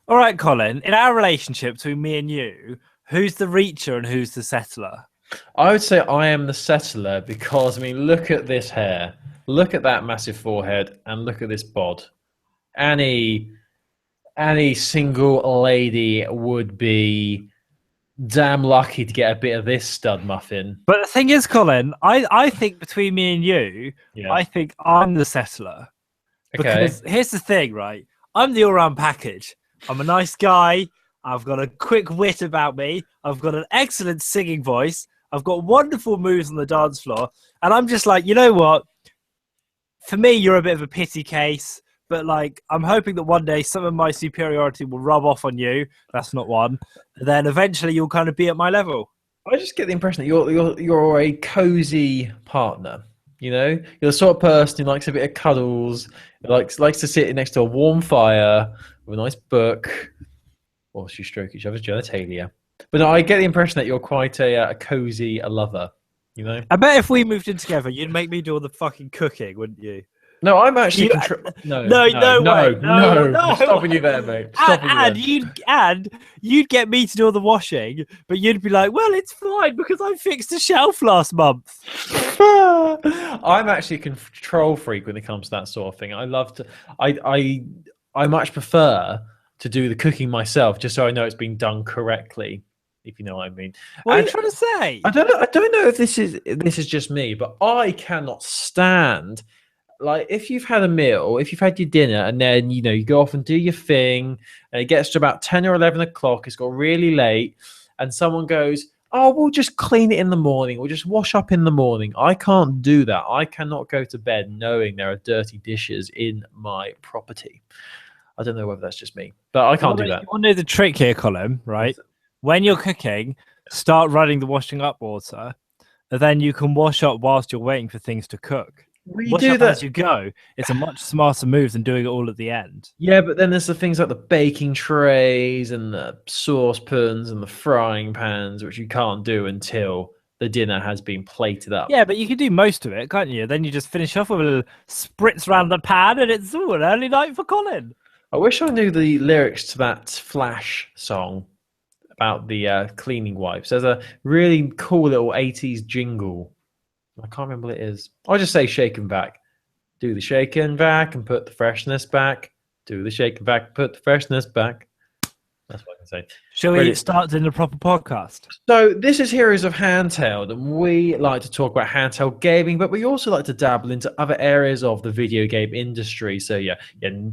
All right, Colin. In our relationship between me and you, who's the reacher and who's the settler? I would say I am the settler because, I mean, look at this hair. Look at that massive forehead and look at this bod. Any any single lady would be damn lucky to get a bit of this stud muffin. But the thing is, Colin, I think between me and you, Yeah. I think I'm the settler. Okay. Because here's the thing, right? I'm the all-round package. I'm a nice guy. I've got a quick wit about me. I've got an excellent singing voice. I've got wonderful moves on the dance floor. And I'm just like, you know what? For me, you're a bit of a pity case. But like, I'm hoping that one day some of my superiority will rub off on you. That's not one. And then eventually you'll kind of be at my level. I just get the impression that you're a cozy partner. You know, you're the sort of person who likes a bit of cuddles, likes to sit next to a warm fire with a nice book, whilst you stroke each other's genitalia. But no, I get the impression that you're quite a cozy lover. You know. I bet if we moved in together, you'd make me do all the fucking cooking, wouldn't you? No, I'm actually You, no, no, no way, no. no. I'm stopping you there, mate. Stopping you there. You'd get me to do all the washing, but you'd be like, "Well, it's fine because I fixed a shelf last month." I'm actually a control freak when it comes to that sort of thing. I love to. I much prefer to do the cooking myself, just so I know it's being done correctly. If you know what I mean. What are you trying to say? I don't know. I don't know if this is just me, but I cannot stand. Like, if you've had a meal, if you've had your dinner, and then you go off and do your thing, and it gets to about 10 or 11 o'clock, it's got really late, and someone goes, "Oh, we'll just clean it in the morning, we'll just wash up in the morning." I can't do that. I cannot go to bed knowing there are dirty dishes in my property. I don't know whether that's just me, but I can't do that. You want to know the trick here, Colin? Right? When you're cooking, start running the washing up water, and then you can wash up whilst you're waiting for things to cook. We Wash do up that as you go. It's a much smarter move than doing it all at the end. Yeah, but then there's the things like the baking trays and the saucepans and the frying pans, which you can't do until the dinner has been plated up. Yeah, but you can do most of it, can't you? Then you just finish off with a little spritz around the pan, and it's all an early night for Colin. I wish I knew the lyrics to that Flash song about the cleaning wipes. There's a really cool little 80s jingle. I can't remember what it is. I'll just say shake and vac. Do the shake and vac and put the freshness back. Do the shake and vac, put the freshness back. That's what I can say. Shall we start doing a proper podcast? So this is Heroes of Handheld, and we like to talk about handheld gaming, but we also like to dabble into other areas of the video game industry. So your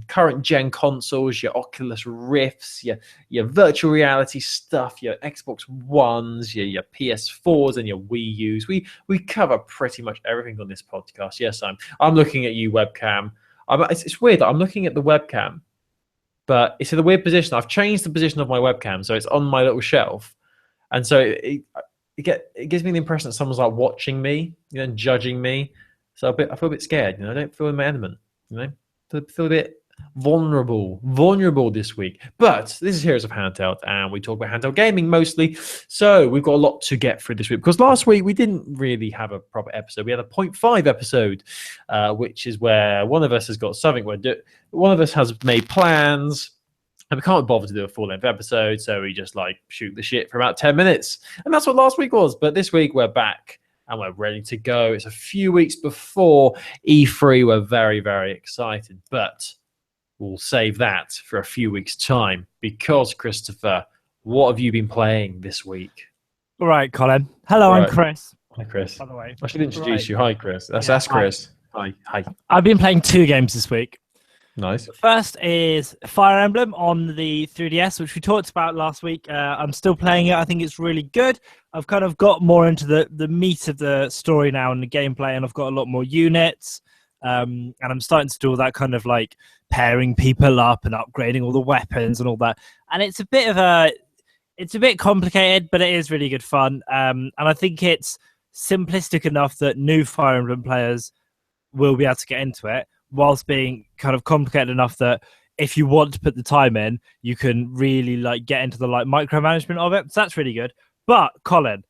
current gen consoles, your Oculus Rifts, your virtual reality stuff, your Xbox Ones, your PS4s, and your Wii U's. We cover pretty much everything on this podcast. Yes, I'm looking at you, webcam. It's weird that I'm looking at the webcam, but it's in a weird position. I've changed the position of my webcam, so it's on my little shelf. And so it gives me the impression that someone's like watching me, and judging me. So I feel a bit scared. I don't feel in my element. I feel a bit vulnerable this week. But this is Heroes of Handheld, and we talk about handheld gaming mostly. So we've got a lot to get through this week, because last week we didn't really have a proper episode. We had a 0.5 episode, which is where one of us has got something. One of us has made plans, and we can't bother to do a full-length episode, so we just shoot the shit for about 10 minutes. And that's what last week was. But this week we're back and we're ready to go. It's a few weeks before E3. We're very, very excited, but we'll save that for a few weeks' time, because, Christopher, what have you been playing this week? All right, Colin. Hello, I'm Chris. Hi, Chris. By the way, I should introduce you. Hi, Chris. That's Chris. Hi. I've been playing 2 games this week. Nice. The first is Fire Emblem on the 3DS, which we talked about last week. I'm still playing it. I think it's really good. I've kind of got more into the meat of the story now and the gameplay, and I've got a lot more units. And I'm starting to do all that kind of pairing people up and upgrading all the weapons and all that. And it's a bit complicated, but it is really good fun. And I think it's simplistic enough that new Fire Emblem players will be able to get into it, whilst being kind of complicated enough that if you want to put the time in, you can really get into the micromanagement of it. So that's really good. But Colin,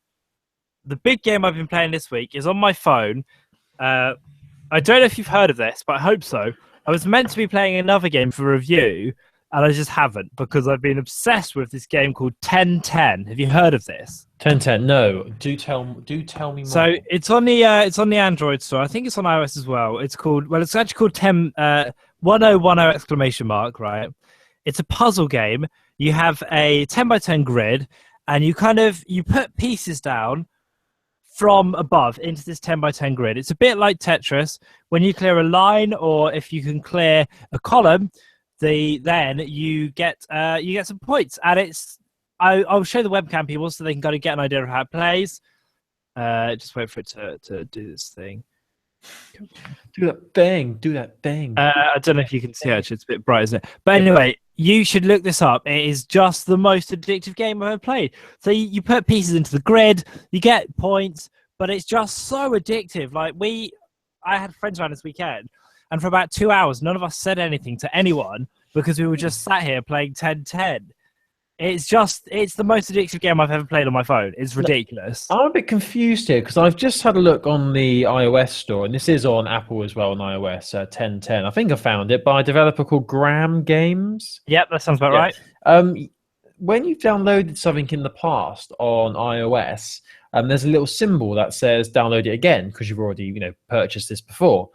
the big game I've been playing this week is on my phone. I don't know if you've heard of this, but I hope so. I was meant to be playing another game for review and I just haven't because I've been obsessed with this game called 1010. Have you heard of this? 1010. No, do tell me more. So it's on the Android store. I think it's on iOS as well. It's actually called 1010 exclamation mark, right? It's a puzzle game. You have a 10 by 10 grid, and you put pieces down from above into this 10 by 10 grid. It's a bit like Tetris. When you clear a line, or if you can clear a column, then you get some points. And I'll show the webcam people so they can kind of get an idea of how it plays. Just wait for it to do this thing. Do that thing. I don't know if you can see, actually. It's a bit bright, isn't it? But anyway, you should look this up. It is just the most addictive game I've ever played. So you put pieces into the grid, you get points, but it's just so addictive. Like I had friends around this weekend, and for about 2 hours, none of us said anything to anyone because we were just sat here playing 1010. It's the most addictive game I've ever played on my phone. It's ridiculous. I'm a bit confused here because I've just had a look on the iOS store, and this is on Apple as well on iOS 1010. I think I found it by a developer called Gram Games. Yep, that sounds about right. When you've downloaded something in the past on iOS, there's a little symbol that says download it again because you've already purchased this before.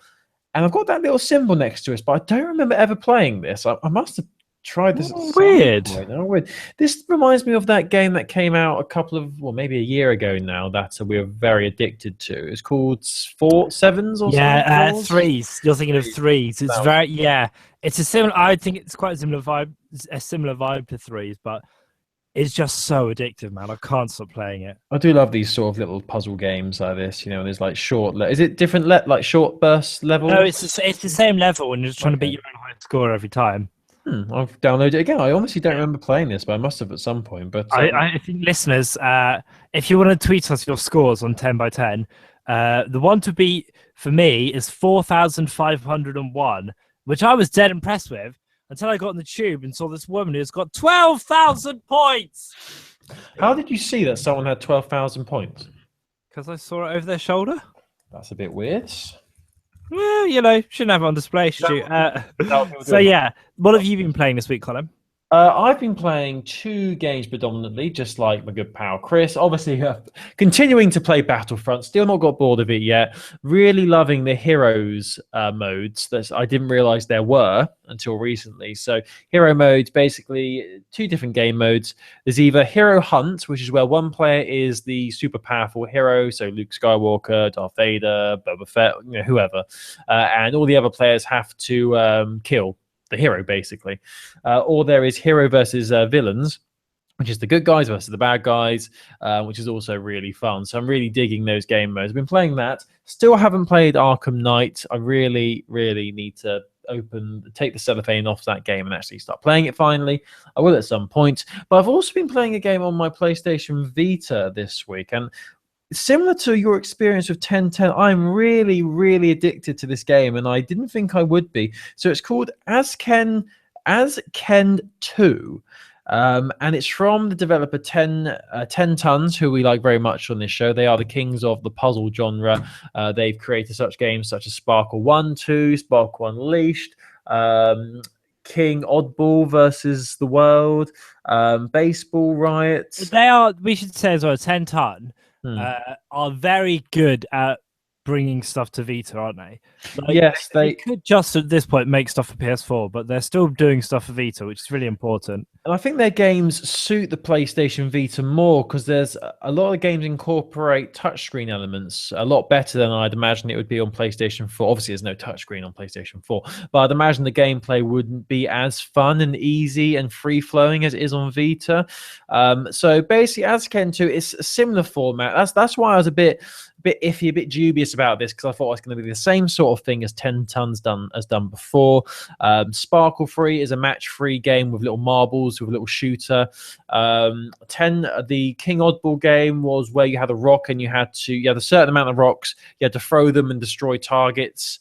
And I've got that little symbol next to us, but I don't remember ever playing this. I must have tried this. Weird. Weird. This reminds me of that game that came out maybe a year ago now that we were very addicted to. It's called Sevens or something. Threes. You're thinking of Threes. It's It's a similar. I think it's quite a similar vibe to Threes, but it's just so addictive, man. I can't stop playing it. I do love these sort of little puzzle games like this. There's like short. Is it different? Like short burst levels? No, it's the same level, and you're just trying to beat your own high score every time. I've downloaded it again. I honestly don't remember playing this, but I must have at some point. But I think listeners, if you want to tweet us your scores on 10 by 10, the one to beat for me is 4,501, which I was dead impressed with until I got on the tube and saw this woman who's got 12,000 points. How did you see that someone had 12,000 points? Because I saw it over their shoulder. That's a bit weird. Well, shouldn't have it on display, should you? So, what have you been playing this week, Colin? I've been playing 2 games predominantly, just like my good pal Chris. Obviously, continuing to play Battlefront. Still not got bored of it yet. Really loving the Heroes modes that I didn't realize there were until recently. So Hero modes, basically 2 different game modes. There's either Hero Hunt, which is where one player is the super powerful hero, so Luke Skywalker, Darth Vader, Boba Fett, whoever. And all the other players have to kill the hero, basically. Or there is hero versus villains, which is the good guys versus the bad guys, which is also really fun. So I'm really digging those game modes. I've been playing that. Still haven't played Arkham Knight. I really, really need to take the cellophane off that game and actually start playing it finally. I will at some point. But I've also been playing a game on my PlayStation Vita this week, and similar to your experience with 1010, I'm really, really addicted to this game, and I didn't think I would be. So it's called As Ken 2, and it's from the developer 10 Tons, who we like very much on this show. They are the kings of the puzzle genre. They've created such games such as Sparkle 1, 2, Sparkle Unleashed, King Oddball versus the World, Baseball Riot. They are, we should say as well, 10 Ton. Are very good at bringing stuff to Vita, aren't they? Yes, they could just at this point make stuff for PS4, but they're still doing stuff for Vita, which is really important. And I think their games suit the PlayStation Vita more because there's a lot of games incorporate touchscreen elements a lot better than I'd imagine it would be on PlayStation 4. Obviously, there's no touchscreen on PlayStation 4, but I'd imagine the gameplay wouldn't be as fun and easy and free-flowing as it is on Vita. So basically, as Ken 2, it's a similar format. That's why I was a bit iffy, a bit dubious about this, because I thought it was going to be the same sort of thing as 10 Tons has done before. Sparkle Free is a match-free game with little marbles, with a little shooter. The King Oddball game was where you had a rock and you had a certain amount of rocks. You had to throw them and destroy targets.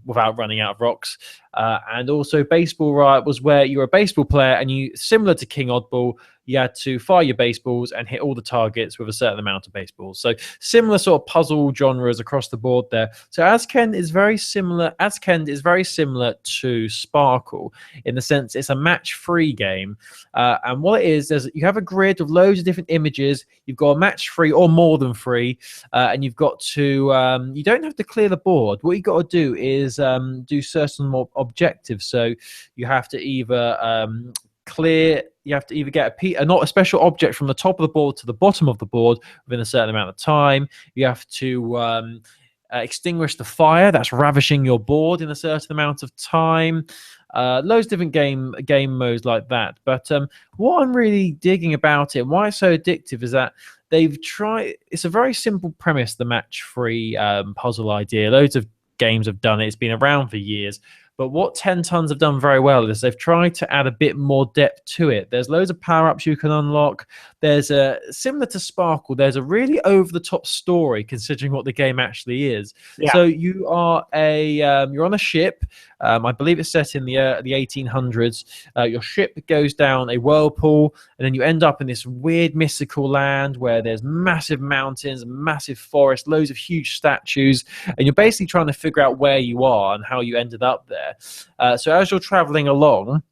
without running out of rocks. And also Baseball Riot was where you're a baseball player and you, similar to King Oddball, you had to fire your baseballs and hit all the targets with a certain amount of baseballs. So similar sort of puzzle genres across the board there. So Azkend is very similar. Azkend is very similar to Sparkle in the sense it's a match-free game. And what it is you have a grid of loads of different images. You've got a match-free or more than free, and you've got to. You don't have to clear the board. What you got to do is do certain more objectives. So you have to either you have to either get not a special object from the top of the board to the bottom of the board within a certain amount of time. You have to extinguish the fire that's ravishing your board in a certain amount of time. Loads of different game modes like that. But what I'm really digging about it, why it's so addictive, is that they've tried. It's a very simple premise, the match-free puzzle idea. Loads of games have done it. It's been around for years. But what 10 Tons have done very well is they've tried to add a bit more depth to it. There's loads of power-ups you can unlock. There's similar to Sparkle, there's a really over-the-top story considering what the game actually is. Yeah. So you are you're on a ship. I believe it's set in the 1800s. Your ship goes down a whirlpool, and then you end up in this weird mystical land where there's massive mountains, massive forests, loads of huge statues, and you're basically trying to figure out where you are and how you ended up there. So as you're traveling along,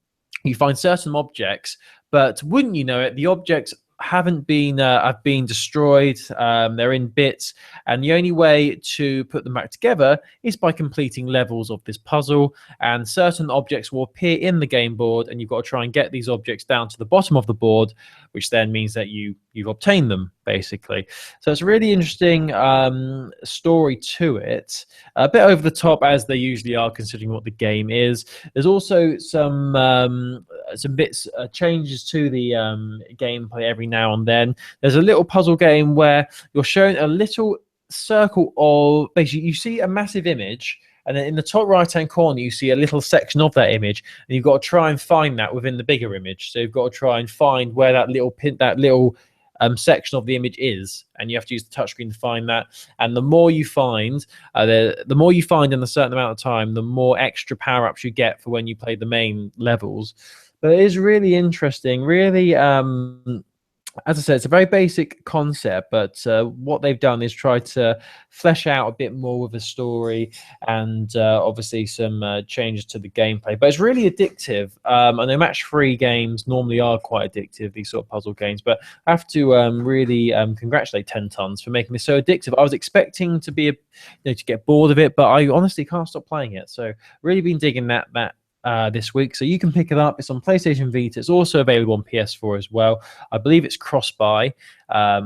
you find certain objects, but wouldn't you know it, the objects have been destroyed. They're in bits, and the only way to put them back together is by completing levels of this puzzle. And certain objects will appear in the game board, and you've got to try and get these objects down to the bottom of the board, which then means that you've obtained them, basically. So it's a really interesting story to it. A bit over the top, as they usually are, considering what the game is. There's also some bits changes to the gameplay every now and then. There's a little puzzle game where you're shown a little circle of, basically you see a massive image, and then in the top right hand corner you see a little section of that image, and you've got to try and find that within the bigger image. So you've got to try and find where that little section of the image is, and you have to use the touchscreen to find that. And the more you find, the more you find in a certain amount of time, the more extra power-ups you get for when you play the main levels. But it is really interesting, really. As I said, it's a very basic concept, but what they've done is try to flesh out a bit more with the story, and obviously some changes to the gameplay. But it's really addictive. I know match-free games normally are quite addictive, these sort of puzzle games, but I have to really congratulate 10 Tons for making this so addictive. I was expecting to be, to get bored of it, but I honestly can't stop playing it. So really been digging that this week. So you can pick it up. It's on PlayStation Vita. It's also available on PS4 as well. I believe it's cross-buy.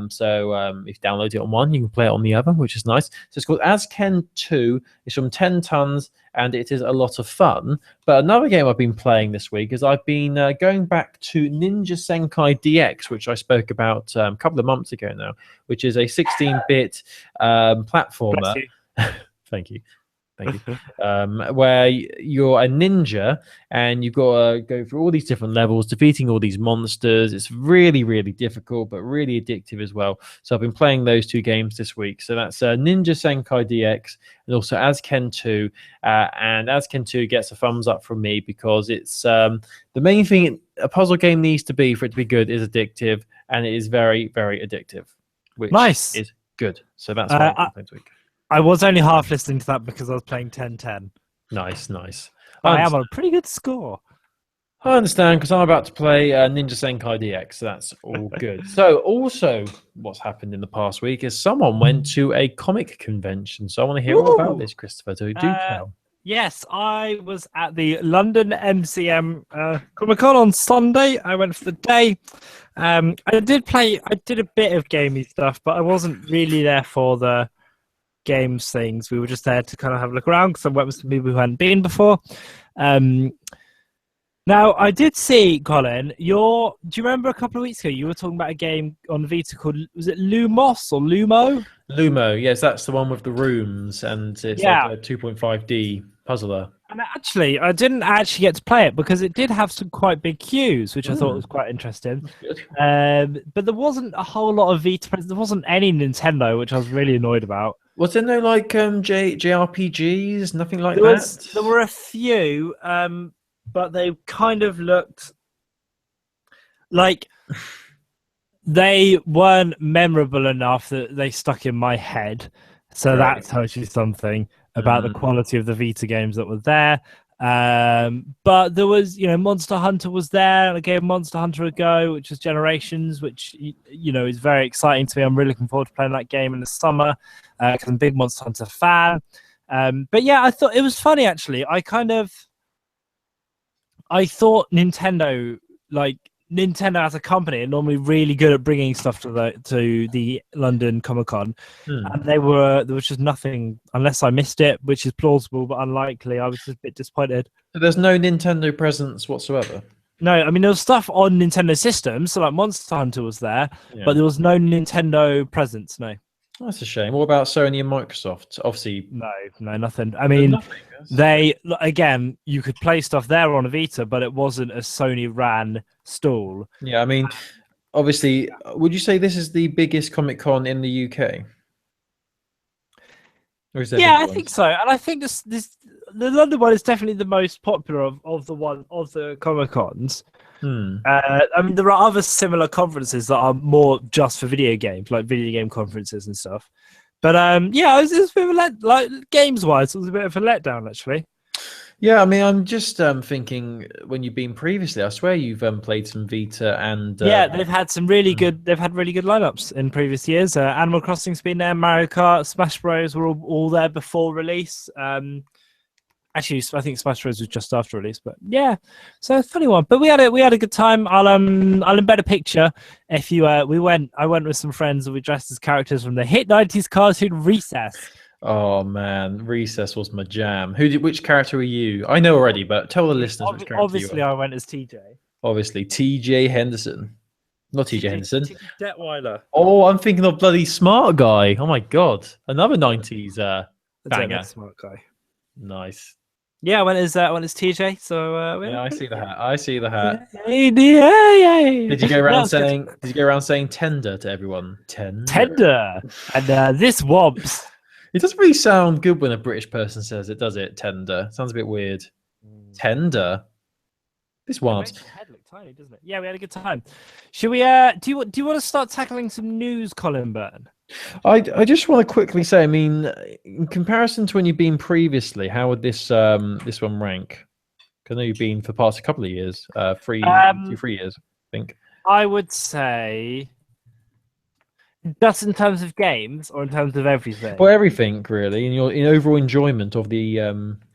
So if you download it on one, you can play it on the other, which is nice. So it's called Azkend 2. It's from 10 Tons, and it is a lot of fun. But another game I've been playing this week is I've been going back to Ninja Senkai DX, which I spoke about a couple of months ago now, which is a 16-bit platformer. Thank you. Where you're a ninja and you've got to go through all these different levels, defeating all these monsters. It's really, really difficult, but really addictive as well. So I've been playing those two games this week. So that's Ninja Senkai DX and also Azkend 2. And Azkend 2 gets a thumbs up from me because it's the main thing a puzzle game needs to be for it to be good is addictive, and it is very, very addictive, which is good. So that's why I'm playing this week. I was only half listening to that because I was playing 10-10. Nice. I am on a pretty good score. I understand, because I'm about to play Ninja Senkai DX, so that's all good. So also what's happened in the past week is someone went to a comic convention. So I want to hear all about this, Christopher. Do tell. Yes, I was at the London MCM Comic-Con on Sunday. I went for the day. I did a bit of gamey stuff, but I wasn't really there for the games things. We were just there to kind of have a look around because I went with some people who hadn't been before. Now, I did see, Colin, do you remember a couple of weeks ago you were talking about a game on Vita called, was it Lumos or Lumo? Lumo, yes, that's the one with the rooms, and it's like a 2.5D puzzler. And actually, I didn't actually get to play it because it did have some quite big queues, which I thought was Mm, quite interesting. that's good. But there wasn't a whole lot of Vita presents. There wasn't any Nintendo, which I was really annoyed about. Was there no like JRPGs, nothing like There that? were a few, but they kind of looked like they weren't memorable enough that they stuck in my head. So that Right. tells you something about the Mm. quality of the Vita games that were there. But there was, Monster Hunter was there, and I gave Monster Hunter a go, which was Generations, which is very exciting to me. I'm really looking forward to playing that game in the summer because I'm a big Monster Hunter fan. But yeah, I thought it was funny actually. I thought Nintendo as a company are normally really good at bringing stuff to the London Comic Con, Mm. and there was just nothing unless I missed it, which is plausible but unlikely. I was just a bit disappointed. So there's no Nintendo presence whatsoever. No, I mean there was stuff on Nintendo systems, so like Monster Hunter was there, Yeah. but there was no Nintendo presence. No, That's a shame. What about Sony and Microsoft? Obviously, no, nothing. I there's mean, nothing. That's- again, you could play stuff there on a Vita, but it wasn't a Sony ran stall. Yeah, I mean, obviously, would you say this is the biggest Comic Con in the UK? Or is there Yeah, bigger I think ones? so, and I think the London one is definitely the most popular of the Comic Cons. Hmm. I mean, there are other similar conferences that are more just for video games, like video game conferences and stuff. But yeah, it was a bit of like games wise, it was a bit of a letdown actually. Yeah, I mean, I'm just thinking when you've been previously, I swear you've played some Vita and Yeah, they've had really good lineups in previous years. Animal Crossing's been there, Mario Kart, Smash Bros were all there before release. Actually, I think Smash Bros was just after release, but yeah, so funny one. But we had a good time. I'll embed a picture if you I went with some friends and we dressed as characters from the hit '90s cartoon Recess. oh man, Recess was my jam. Which character were you? I know already, but tell the listeners which character you Obviously, were. I went as TJ. Obviously, TJ Henderson. Not TJ Henderson. TJ Detweiler. Oh, I'm thinking of bloody Smart Guy. Oh my god, another 90s banger. Smart guy. Nice. Yeah, I went as TJ. So Yeah, I see the hat. I see the hat. yeah. Did you go around No, it's good. saying? Did you go around saying tender to everyone? Tender. Tender and this wobs. It doesn't really sound good when a British person says it, does it? Tender. Sounds a bit weird. Tender. This It wobs. makes your head look tiny, doesn't it? Yeah, we had a good time. Should we? Do you want to start tackling some news, Colin Burton? I just want to quickly say, I mean, in comparison to when you've been previously, how would this one rank? 'Cause I know you've been for the past couple of years, 3 years, I think. I would say just in terms of games or in terms of everything. Well, everything really, in your overall enjoyment of the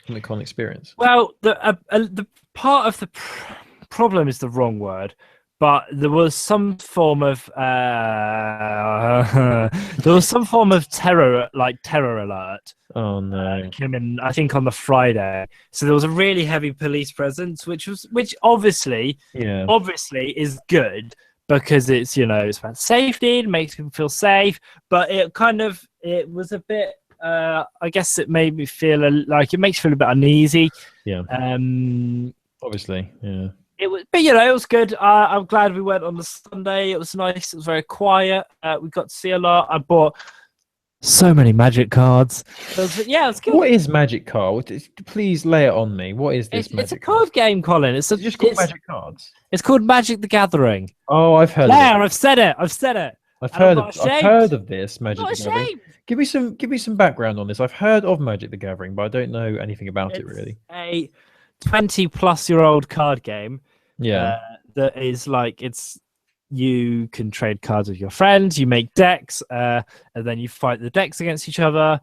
Comic Con experience. Well, the part of the problem is the wrong word, but there was some form of terror alert. Oh no! Came in, I think, on the Friday. So there was a really heavy police presence, which obviously Yeah. is good because it's it's about safety, it makes people feel safe. But it was a bit. I guess it made me feel like it makes you feel a bit uneasy. Yeah. Obviously, yeah. It was, but it was good. I'm glad we went on the Sunday. It was nice. It was very quiet. We got to see a lot. I bought so many magic cards. Yeah, it's good. What is Magic Card? Please lay it on me. What is this? It's a card game, Colin. It's just called Magic Cards. It's called Magic the Gathering. Oh, I've heard. There, of it. I've said it. I've said it. I've heard of this Magic the Gathering. Ashamed. Give me some background on this. I've heard of Magic the Gathering, but I don't know anything about it really. A 20-plus-year-old card game. Yeah. That is you can trade cards with your friends, you make decks, and then you fight the decks against each other.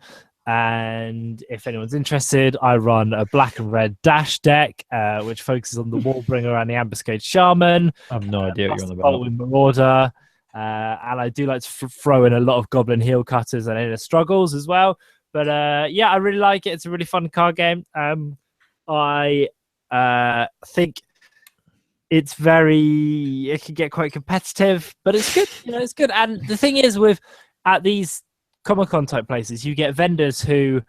And if anyone's interested, I run a black and red dash deck, which focuses on the Wallbringer and the Ambuscade Shaman. I have no idea what you're on about. Baldwin Marauder. And I do like to throw in a lot of Goblin Heel Cutters and Inner Struggles as well. But yeah, I really like it. It's a really fun card game. I think it can get quite competitive, but it's good. It's good. And the thing is, at these Comic-Con type places, you get vendors who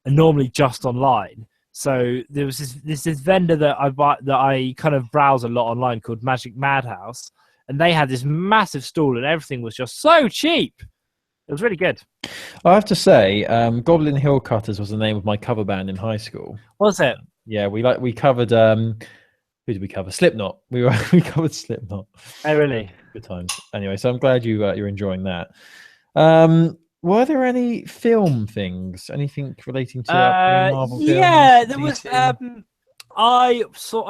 are normally just online. So there was this vendor that I kind of browse a lot online called Magic Madhouse, and they had this massive stall, and everything was just so cheap. It was really good. I have to say, Goblin Hill Cutters was the name of my cover band in high school. Was it? Yeah, we covered who did we cover? Slipknot. We covered Slipknot. Oh, really? Good times. Anyway, so I'm glad you're enjoying that. Were there any film things? Anything relating to upcoming Marvel yeah, films? there was. DC? I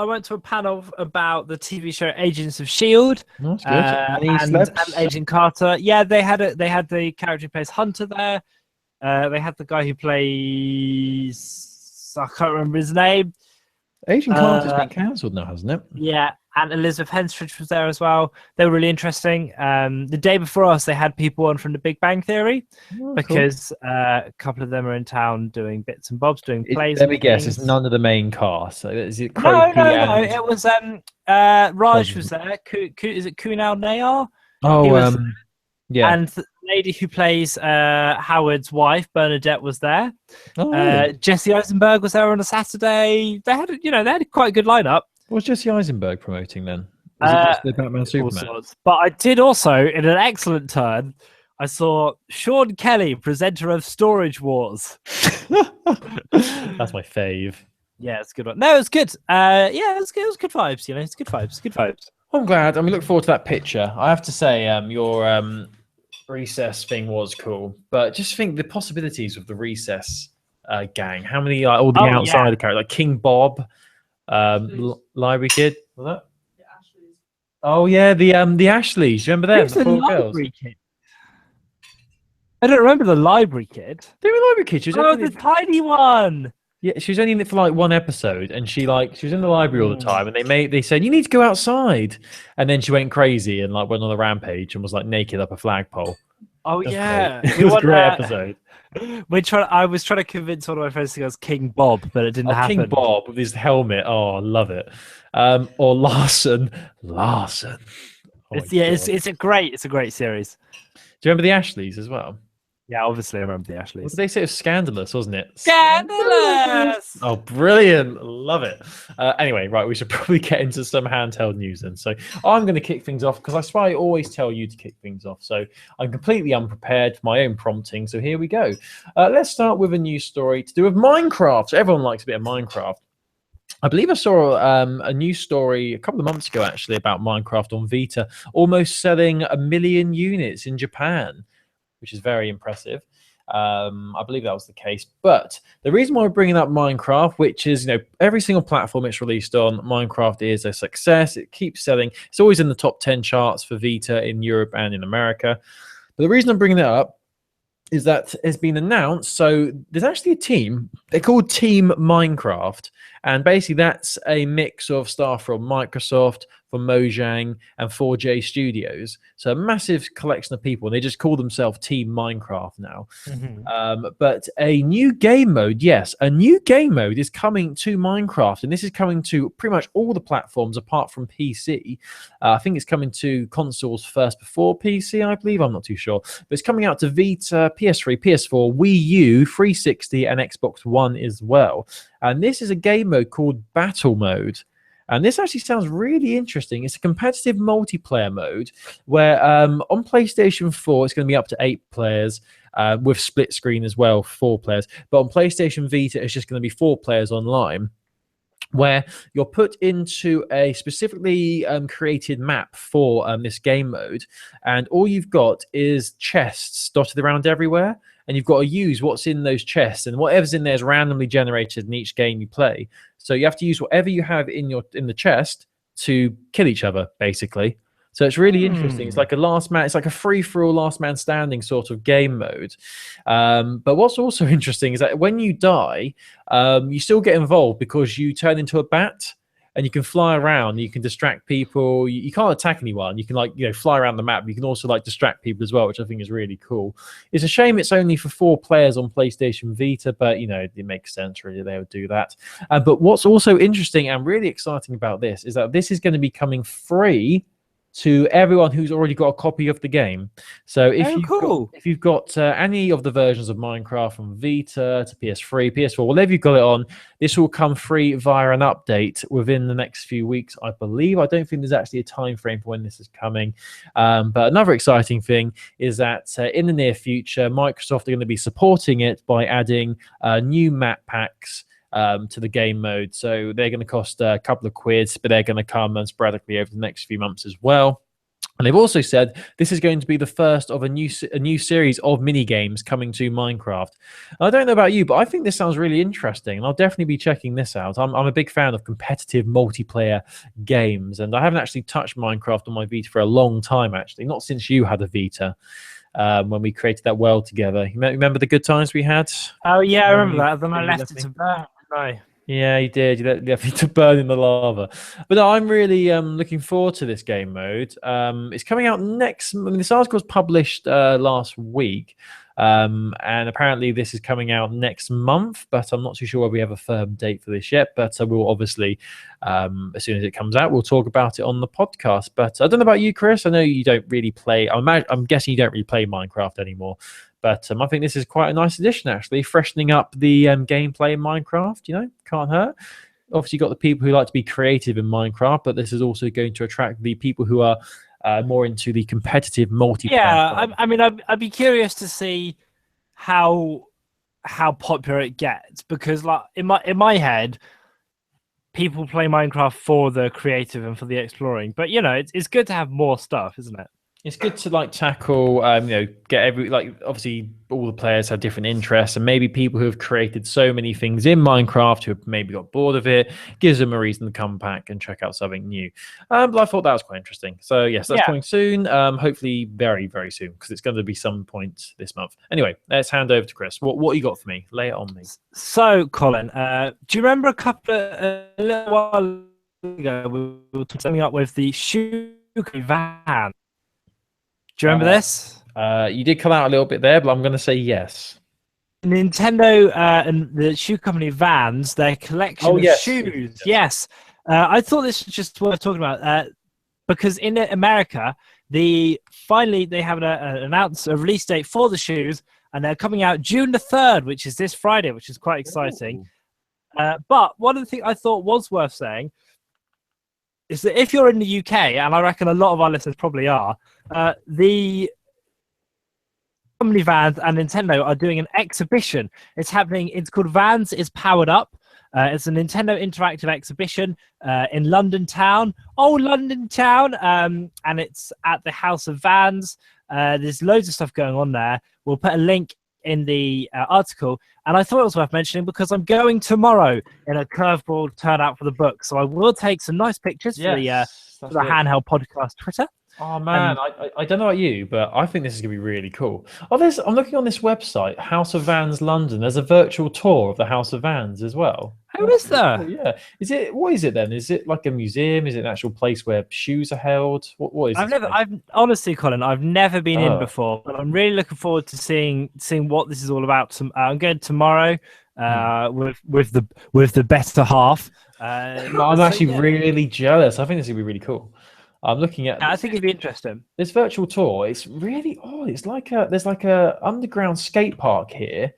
went to a panel about the TV show Agents of Shield, No, that's good. Any and celebs? Agent Carter. Yeah, they had the character who plays Hunter there. They had the guy who plays, I can't remember his name. Agent Carter's been cancelled now, hasn't it? Yeah, and Elizabeth Henstridge was there as well. They were really interesting. The day before us, they had people on from The Big Bang Theory, because a couple of them are in town doing bits and bobs, doing plays. Let me guess, it's none of the main cast. So is it No. It was Raj was there. Is it Kunal Nayar? Oh, yeah. And the lady who plays Howard's wife, Bernadette, was there. Oh, really? Jesse Eisenberg was there on a Saturday. They had quite a good lineup. What's Jesse Eisenberg promoting then? Is it just the Batman Superman? But I did also, in an excellent turn, I saw Sean Kelly, presenter of Storage Wars. That's my fave. Yeah, it's a good one. No, it was good. It was good vibes. It's good vibes. Good vibes. I'm glad, and we look forward to that picture. I have to say, your recess thing was cool, but just think the possibilities of the recess gang. How many all the outside characters, like King Bob, Library Kid, was that? The Ashleys. Oh yeah, the Ashleys. Remember them? Who's the Library Kid? I don't remember the Library Kid. They were Library Kid. She was the tiny one. Yeah, she was only in it for like one episode, and she was in the library all the time, and they said you need to go outside, and then she went crazy and like went on a rampage and was like naked up a flagpole. Oh yeah, it was a great episode. I was trying to convince one of my friends to go as King Bob, but it didn't happen. King Bob with his helmet. Oh, I love it. Or Larson. Oh, it's a great series. Do you remember the Ashleys as well? Yeah, obviously I remember the Ashleys. What did they say? It was scandalous, wasn't it? Scandalous! Oh, brilliant. Love it. Anyway, right, we should probably get into some handheld news then. So I'm going to kick things off because I swear I always tell you to kick things off. So I'm completely unprepared for my own prompting. So here we go. Let's start with a news story to do with Minecraft. So everyone likes a bit of Minecraft. I believe I saw a news story a couple of months ago, actually, about Minecraft on Vita almost selling 1 million units in Japan, which is very impressive. I believe that was the case. But the reason why we're bringing up Minecraft, which is, every single platform it's released on, Minecraft is a success. It keeps selling. It's always in the top 10 charts for Vita in Europe and in America. But the reason I'm bringing it up is that it's been announced. So there's actually a team. They're called Team Minecraft. And basically that's a mix of staff from Microsoft, from Mojang, and 4J Studios. So a massive collection of people. And they just call themselves Team Minecraft now. Mm-hmm. But a new game mode, yes, a new game mode is coming to Minecraft. And this is coming to pretty much all the platforms apart from PC. I think it's coming to consoles first before PC, I believe. I'm not too sure. But it's coming out to Vita, PS3, PS4, Wii U, 360, and Xbox One as well. And this is a game mode called Battle Mode. And this actually sounds really interesting. It's a competitive multiplayer mode where on PlayStation 4, it's going to be up to 8 players with split screen as well, 4 players. But on PlayStation Vita, it's just going to be 4 players online, where you're put into a specifically created map for this game mode. And all you've got is chests dotted around everywhere. And you've got to use what's in those chests, and whatever's in there is randomly generated in each game you play. So you have to use whatever you have in the chest to kill each other, basically. So it's really interesting. It's like it's like a free-for-all last man standing sort of game mode. But what's also interesting is that when you die, you still get involved because you turn into a bat. And you can fly around, you can distract people. You can't attack anyone. You can fly around the map. You can also distract people as well, which I think is really cool. It's a shame it's only for 4 players on PlayStation Vita, but it makes sense really. They would do that. But what's also interesting and really exciting about this is that this is going to be coming free to everyone who's already got a copy of the game. So if you've got any of the versions of Minecraft from Vita to PS3, PS4, whatever you've got it on, this will come free via an update within the next few weeks, I believe. I don't think there's actually a time frame for when this is coming. But another exciting thing is that in the near future, Microsoft are going to be supporting it by adding new map packs to the game mode. So they're going to cost a couple of quid, but they're going to come sporadically over the next few months as well. And they've also said this is going to be the first of a new series of mini games coming to Minecraft. And I don't know about you, but I think this sounds really interesting, and I'll definitely be checking this out. I'm a big fan of competitive multiplayer games, and I haven't actually touched Minecraft on my Vita for a long time, actually, not since you had a Vita. When we created that world together, you remember the good times we had? Oh yeah, I remember that. Then I left it to burn. No. Yeah, you did. You left me to burn in the lava. But no, I'm really looking forward to this game mode. It's coming out next. I mean, this article was published last week, and apparently this is coming out next month. But I'm not too sure whether we have a firm date for this yet. But we'll obviously, as soon as it comes out, we'll talk about it on the podcast. But I don't know about you, Chris. I know you don't really play. I'm guessing you don't really play Minecraft anymore. But I think this is quite a nice addition, actually, freshening up the gameplay in Minecraft. Can't hurt. Obviously, you've got the people who like to be creative in Minecraft, but this is also going to attract the people who are more into the competitive multiplayer. Yeah, I mean, I'd be curious to see how popular it gets, because, like, in my head, people play Minecraft for the creative and for the exploring. But it's good to have more stuff, isn't it? It's good to tackle, get obviously all the players have different interests, and maybe people who have created so many things in Minecraft who have maybe got bored of it, gives them a reason to come back and check out something new. But I thought that was quite interesting. So yes, that's coming soon. Hopefully very, very soon, because it's going to be some point this month. Anyway, let's hand over to Chris. What you got for me? Lay it on me. So, Colin, do you remember a little while ago we were coming up with the shoe van? Do you remember this? You did come out a little bit there, but I'm going to say yes. Nintendo and the shoe company Vans, their collection of shoes. Yes. I thought this was just worth talking about because in America, finally they have announced a release date for the shoes, and they're coming out June the 3rd, which is this Friday, which is quite exciting. But one of the things I thought was worth saying is that if you're in the UK, and I reckon a lot of our listeners probably are, the company Vans and Nintendo are doing an exhibition. It's happening. It's called Vans is Powered Up. It's a Nintendo interactive exhibition in London Town. Oh, London Town. And it's at the House of Vans. There's loads of stuff going on there. We'll put a link in the article, and I thought it was worth mentioning because I'm going tomorrow in a curveball turnout for the book, so I will take some nice pictures for the Handheld podcast Twitter. Oh man, I don't know about you, but I think this is gonna be really cool. I'm looking on this website, House of Vans London. There's a virtual tour of the House of Vans as well. How is that? Yeah. What is it then? Is it like a museum? Is it an actual place where shoes are held? What is it? I've honestly, Colin, I've never been in before, but I'm really looking forward to seeing what this is all about. I'm going tomorrow with the better half. I'm actually really jealous. I think this is gonna be really cool. I'm looking at. I think it'd be interesting. This virtual tour. It's really odd. It's there's like a underground skate park here.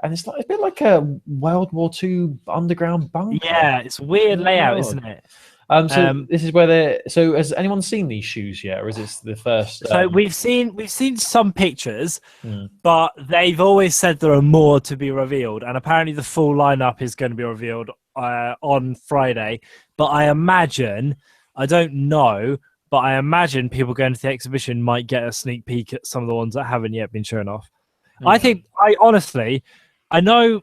And it's a bit like a World War II underground bunker. Yeah, it's a weird layout, isn't it? So this is where so has anyone seen these shoes yet, or is this the first? So we've seen some pictures, but they've always said there are more to be revealed, and apparently the full lineup is going to be revealed on Friday. But I imagine, I don't know, but I imagine people going to the exhibition might get a sneak peek at some of the ones that haven't yet been shown off. I know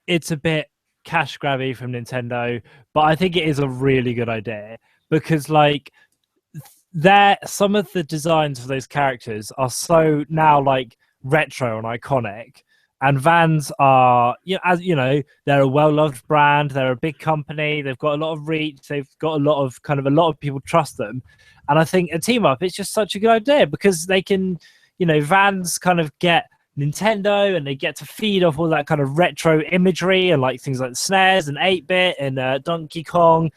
it's a bit cash grabby from Nintendo, but I think it is a really good idea because, like, some of the designs for those characters are so now like retro and iconic. And Vans are, they're a well-loved brand. They're a big company. They've got a lot of reach. They've got a lot of people trust them. And I think a team up, it's just such a good idea because they can, Vans kind of get Nintendo, and they get to feed off all that kind of retro imagery and like things like the SNES and 8-bit and Donkey Kong.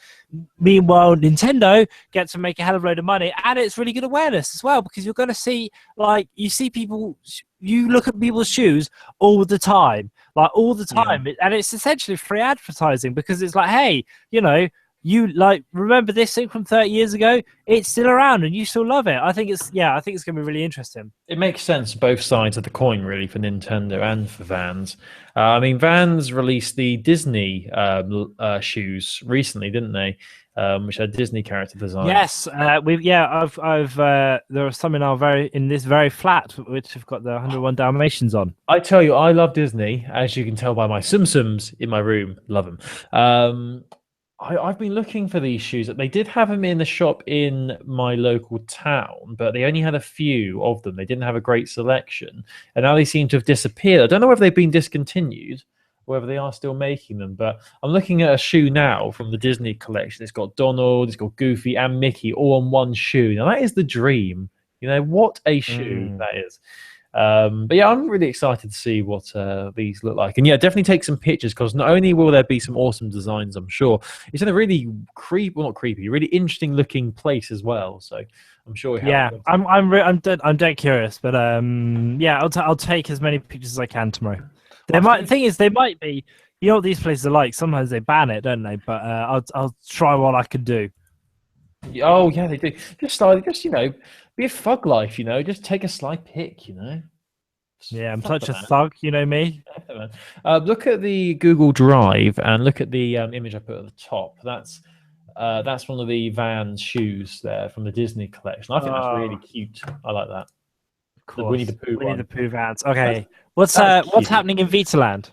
Meanwhile, Nintendo get to make a hell of a load of money, and it's really good awareness as well, because you're going to see, like, you see people, you look at people's shoes all the time, like all the time, and it's essentially free advertising, because it's like, hey, you know, you like remember this thing from 30 years ago? It's still around and you still love it. I think it's going to be really interesting. It makes sense, both sides of the coin, really, for Nintendo and for Vans. I mean, Vans released the Disney shoes recently, didn't they? Which had Disney character design. Yes, I've there are some in this very flat which have got the 101 Dalmatians on. I tell you, I love Disney, as you can tell by my Sums in my room. Love them. I've been looking for these shoes. They did have them in the shop in my local town, but they only had a few of them. They didn't have a great selection, and now they seem to have disappeared. I don't know whether they've been discontinued or whether they are still making them, but I'm looking at a shoe now from the Disney collection. It's got Donald, it's got Goofy and Mickey all on one shoe. Now, that is the dream. You know, what a shoe that is. But yeah, I'm really excited to see what these look like. And yeah, definitely take some pictures, because not only will there be some awesome designs, I'm sure, it's in a really really interesting looking place as well. So I'm sure. I'm dead curious, but I'll take as many pictures as I can tomorrow. They might be. You know what these places are like. Sometimes they ban it, don't they? But I'll try what I can do. Oh yeah, they do. Just you know, be a thug life. You know, just take a sly pic. You know. Yeah, I'm such a thug. You know me. Look at the Google Drive and look at the image I put at the top. That's one of the Vans shoes there from the Disney collection. I think that's really cute. I like that. Of course. Winnie the Pooh Winnie the Pooh Vans. Okay, what's happening in Vitaland?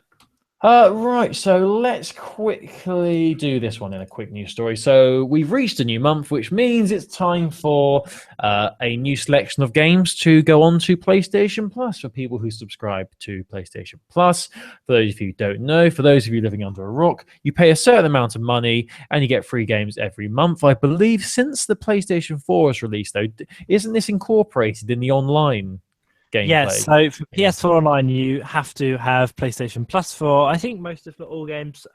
Right, so let's quickly do this one in a quick news story. So we've reached a new month, which means it's time for a new selection of games to go on to PlayStation Plus for people who subscribe to PlayStation Plus. For those of you who don't know, for those of you living under a rock, you pay a certain amount of money and you get free games every month. I believe since the PlayStation 4 was released, though, isn't this incorporated in the online gameplay? Yes, so for PS4 Online, you have to have PlayStation Plus for, I think, most, if not all, games.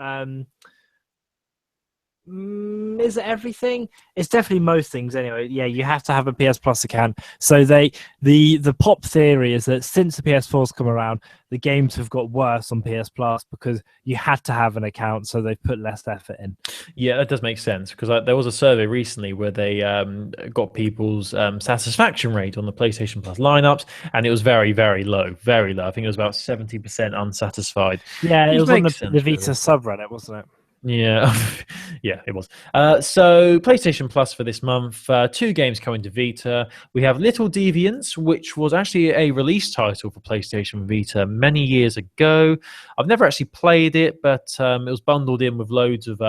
Is it everything? It's definitely most things anyway. Yeah, you have to have a PS Plus account. So the pop theory is that since the PS4's come around, the games have got worse on PS Plus because you had to have an account, so they've put less effort in. Yeah, that does make sense, because there was a survey recently where they got people's satisfaction rate on the PlayStation Plus lineups, and it was very, very low, very low. I think it was about 70% unsatisfied. Yeah, it was on the Vita subreddit, wasn't it? Yeah, yeah, it was. So PlayStation Plus for this month, 2 games coming to Vita. We have Little Deviants, which was actually a release title for PlayStation Vita many years ago. I've never actually played it, but it was bundled in with loads of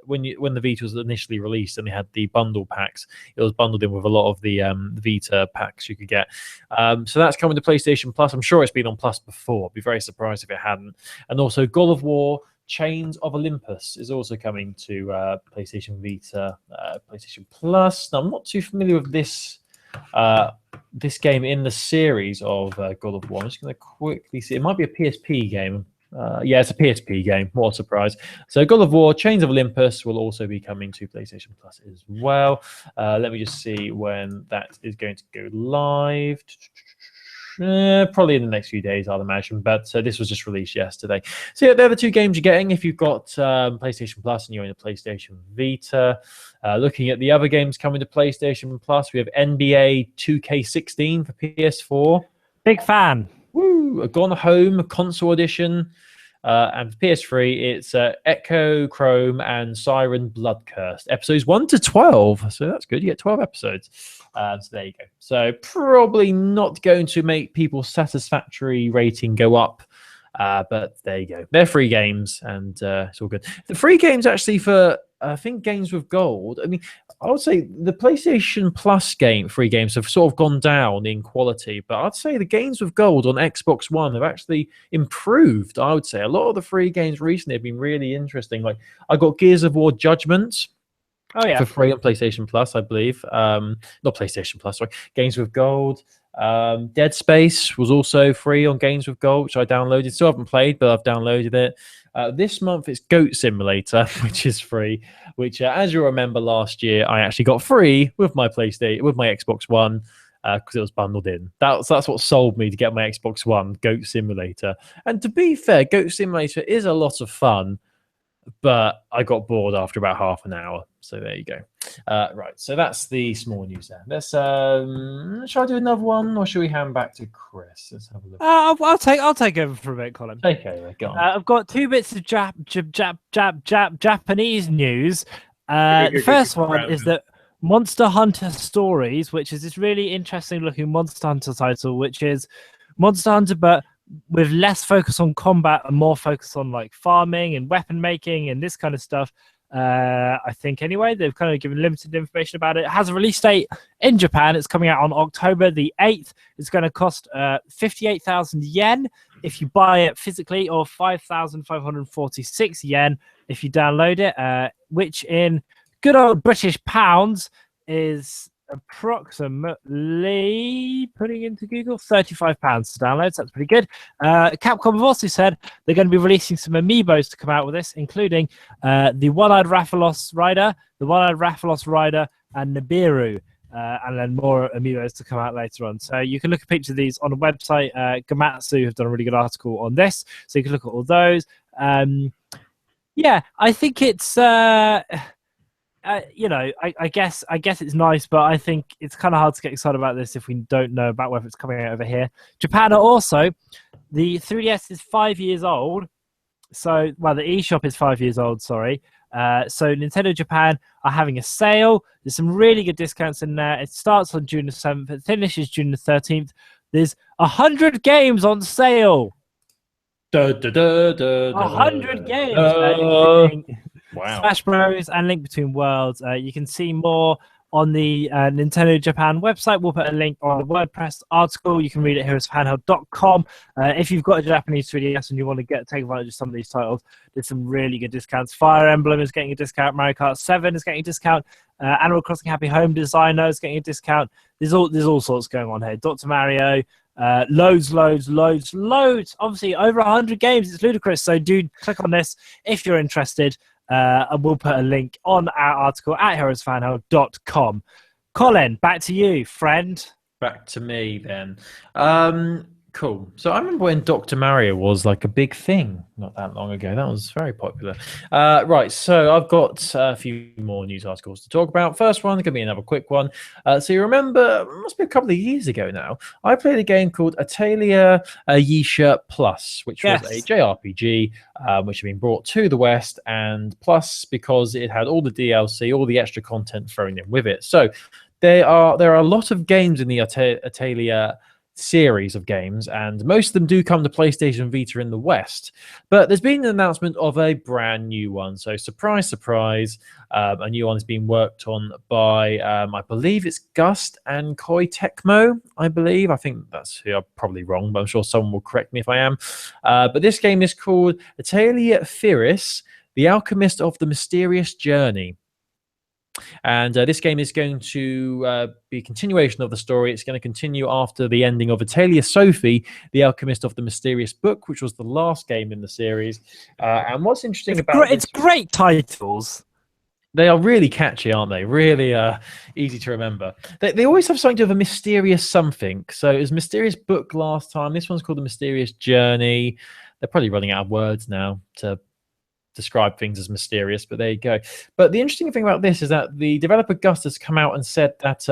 when the Vita was initially released and they had the bundle packs. It was bundled in with a lot of the Vita packs you could get. So that's coming to PlayStation Plus. I'm sure it's been on Plus before. I'd be very surprised if it hadn't. And also God of War Chains of Olympus is also coming to PlayStation Vita, PlayStation Plus. Now, I'm not too familiar with this game in the series of God of War. I'm just going to quickly see. It might be a PSP game. Yeah, it's a PSP game. What a surprise. So God of War Chains of Olympus will also be coming to PlayStation Plus as well. Let me just see when that is going to go live. Probably in the next few days, I'd imagine. But this was just released yesterday. So yeah, they're the 2 games you're getting if you've got PlayStation Plus and you're in a PlayStation Vita. Looking at the other games coming to PlayStation Plus, we have NBA 2K16 for PS4. Big fan. Woo! Gone Home Console Edition. And for PS3, it's Echo, Chrome, and Siren Blood Cursed. Episodes 1 to 12. So that's good. You get 12 episodes. So there you go. So probably not going to make people's satisfactory rating go up. But there you go. They're free games, and it's all good. The free games actually for, I think, games with gold. I mean, I would say the PlayStation Plus free games have sort of gone down in quality, but I'd say the games with gold on Xbox One have actually improved. I would say a lot of the free games recently have been really interesting. Like I got Gears of War Judgment. Oh yeah, for free on PlayStation Plus, I believe. Not PlayStation Plus, sorry. Games with Gold. Dead Space was also free on Games with Gold, which I downloaded. Still haven't played, but I've downloaded it. This month it's Goat Simulator, which is free. Which, as you'll remember, last year I actually got free with my PlayStation, with my Xbox One, because it was bundled in. That's what sold me to get my Xbox One, Goat Simulator. And to be fair, Goat Simulator is a lot of fun, but I got bored after about half an hour. So there you go. Right, so that's the small news there. Let's shall I do another one, or should we hand back to Chris? Let's have a look. I'll take over for a bit, Colin. Take over, go on. I've got 2 bits of Japanese news. The first one is that Monster Hunter Stories, which is this really interesting looking Monster Hunter title, which is Monster Hunter, but with less focus on combat and more focus on like farming and weapon making and this kind of stuff. I think anyway, they've kind of given limited information about it. It has a release date in Japan. It's coming out on October the 8th. It's going to cost 58,000 yen if you buy it physically, or 5,546 yen if you download it, which in good old British pounds is approximately, putting into Google, £35 to download. So that's pretty good. Capcom have also said they're going to be releasing some amiibos to come out with this, including the One-Eyed Rathalos Rider, and Nibiru, and then more amiibos to come out later on. So you can look at pictures of these on the website. Gematsu have done a really good article on this, so you can look at all those. Yeah, I think it's I guess it's nice, but I think it's kind of hard to get excited about this if we don't know about whether it's coming out over here. Japan are also, the 3DS is 5 years old. So, well, the eShop is 5 years old, sorry. So Nintendo Japan are having a sale. There's some really good discounts in there. It starts on June the 7th. It finishes June the 13th. There's 100 games on sale. 100 games. Wow. Smash Bros. And Link Between Worlds. You can see more on the Nintendo Japan website. We'll put a link on the WordPress article. You can read it here at handheld.com. If you've got a Japanese 3DS and you want to take advantage of some of these titles, there's some really good discounts. Fire Emblem is getting a discount. Mario Kart 7 is getting a discount. Animal Crossing Happy Home Designer is getting a discount. There's all sorts going on here. Dr. Mario. Loads. Obviously, over 100 games. It's ludicrous. So do click on this if you're interested. And we'll put a link on our article at heroesfanheld.com. Colin, back to you, friend. Back to me then. Cool. So I remember when Dr. Mario was like a big thing not that long ago. That was very popular. Right, so I've got a few more news articles to talk about. First one, going to be another quick one. So you remember, it must be a couple of years ago now, I played a game called Atelier Yeesha Plus, which was a JRPG, which had been brought to the West, and plus because it had all the DLC, all the extra content thrown in with it. So there are a lot of games in the Atelier series of games, and most of them do come to PlayStation Vita in the West, but there's been an announcement of a brand new one. So surprise, a new one is being worked on by I believe it's Gust and Koei Tecmo. I think that's who. I'm probably wrong, but I'm sure someone will correct me if I am. But this game is called Atelier Firis, The Alchemist of the Mysterious Journey. And this game is going to be a continuation of the story. It's going to continue after the ending of Atelier Sophie, The Alchemist of the Mysterious Book, which was the last game in the series. And what's interesting it's great titles. They are really catchy, aren't they? Really easy to remember. They always have something to do with a mysterious something. So it was Mysterious Book last time. This one's called The Mysterious Journey. They're probably running out of words now to describe things as mysterious, but there you go. But the interesting thing about this is that the developer Gus has come out and said that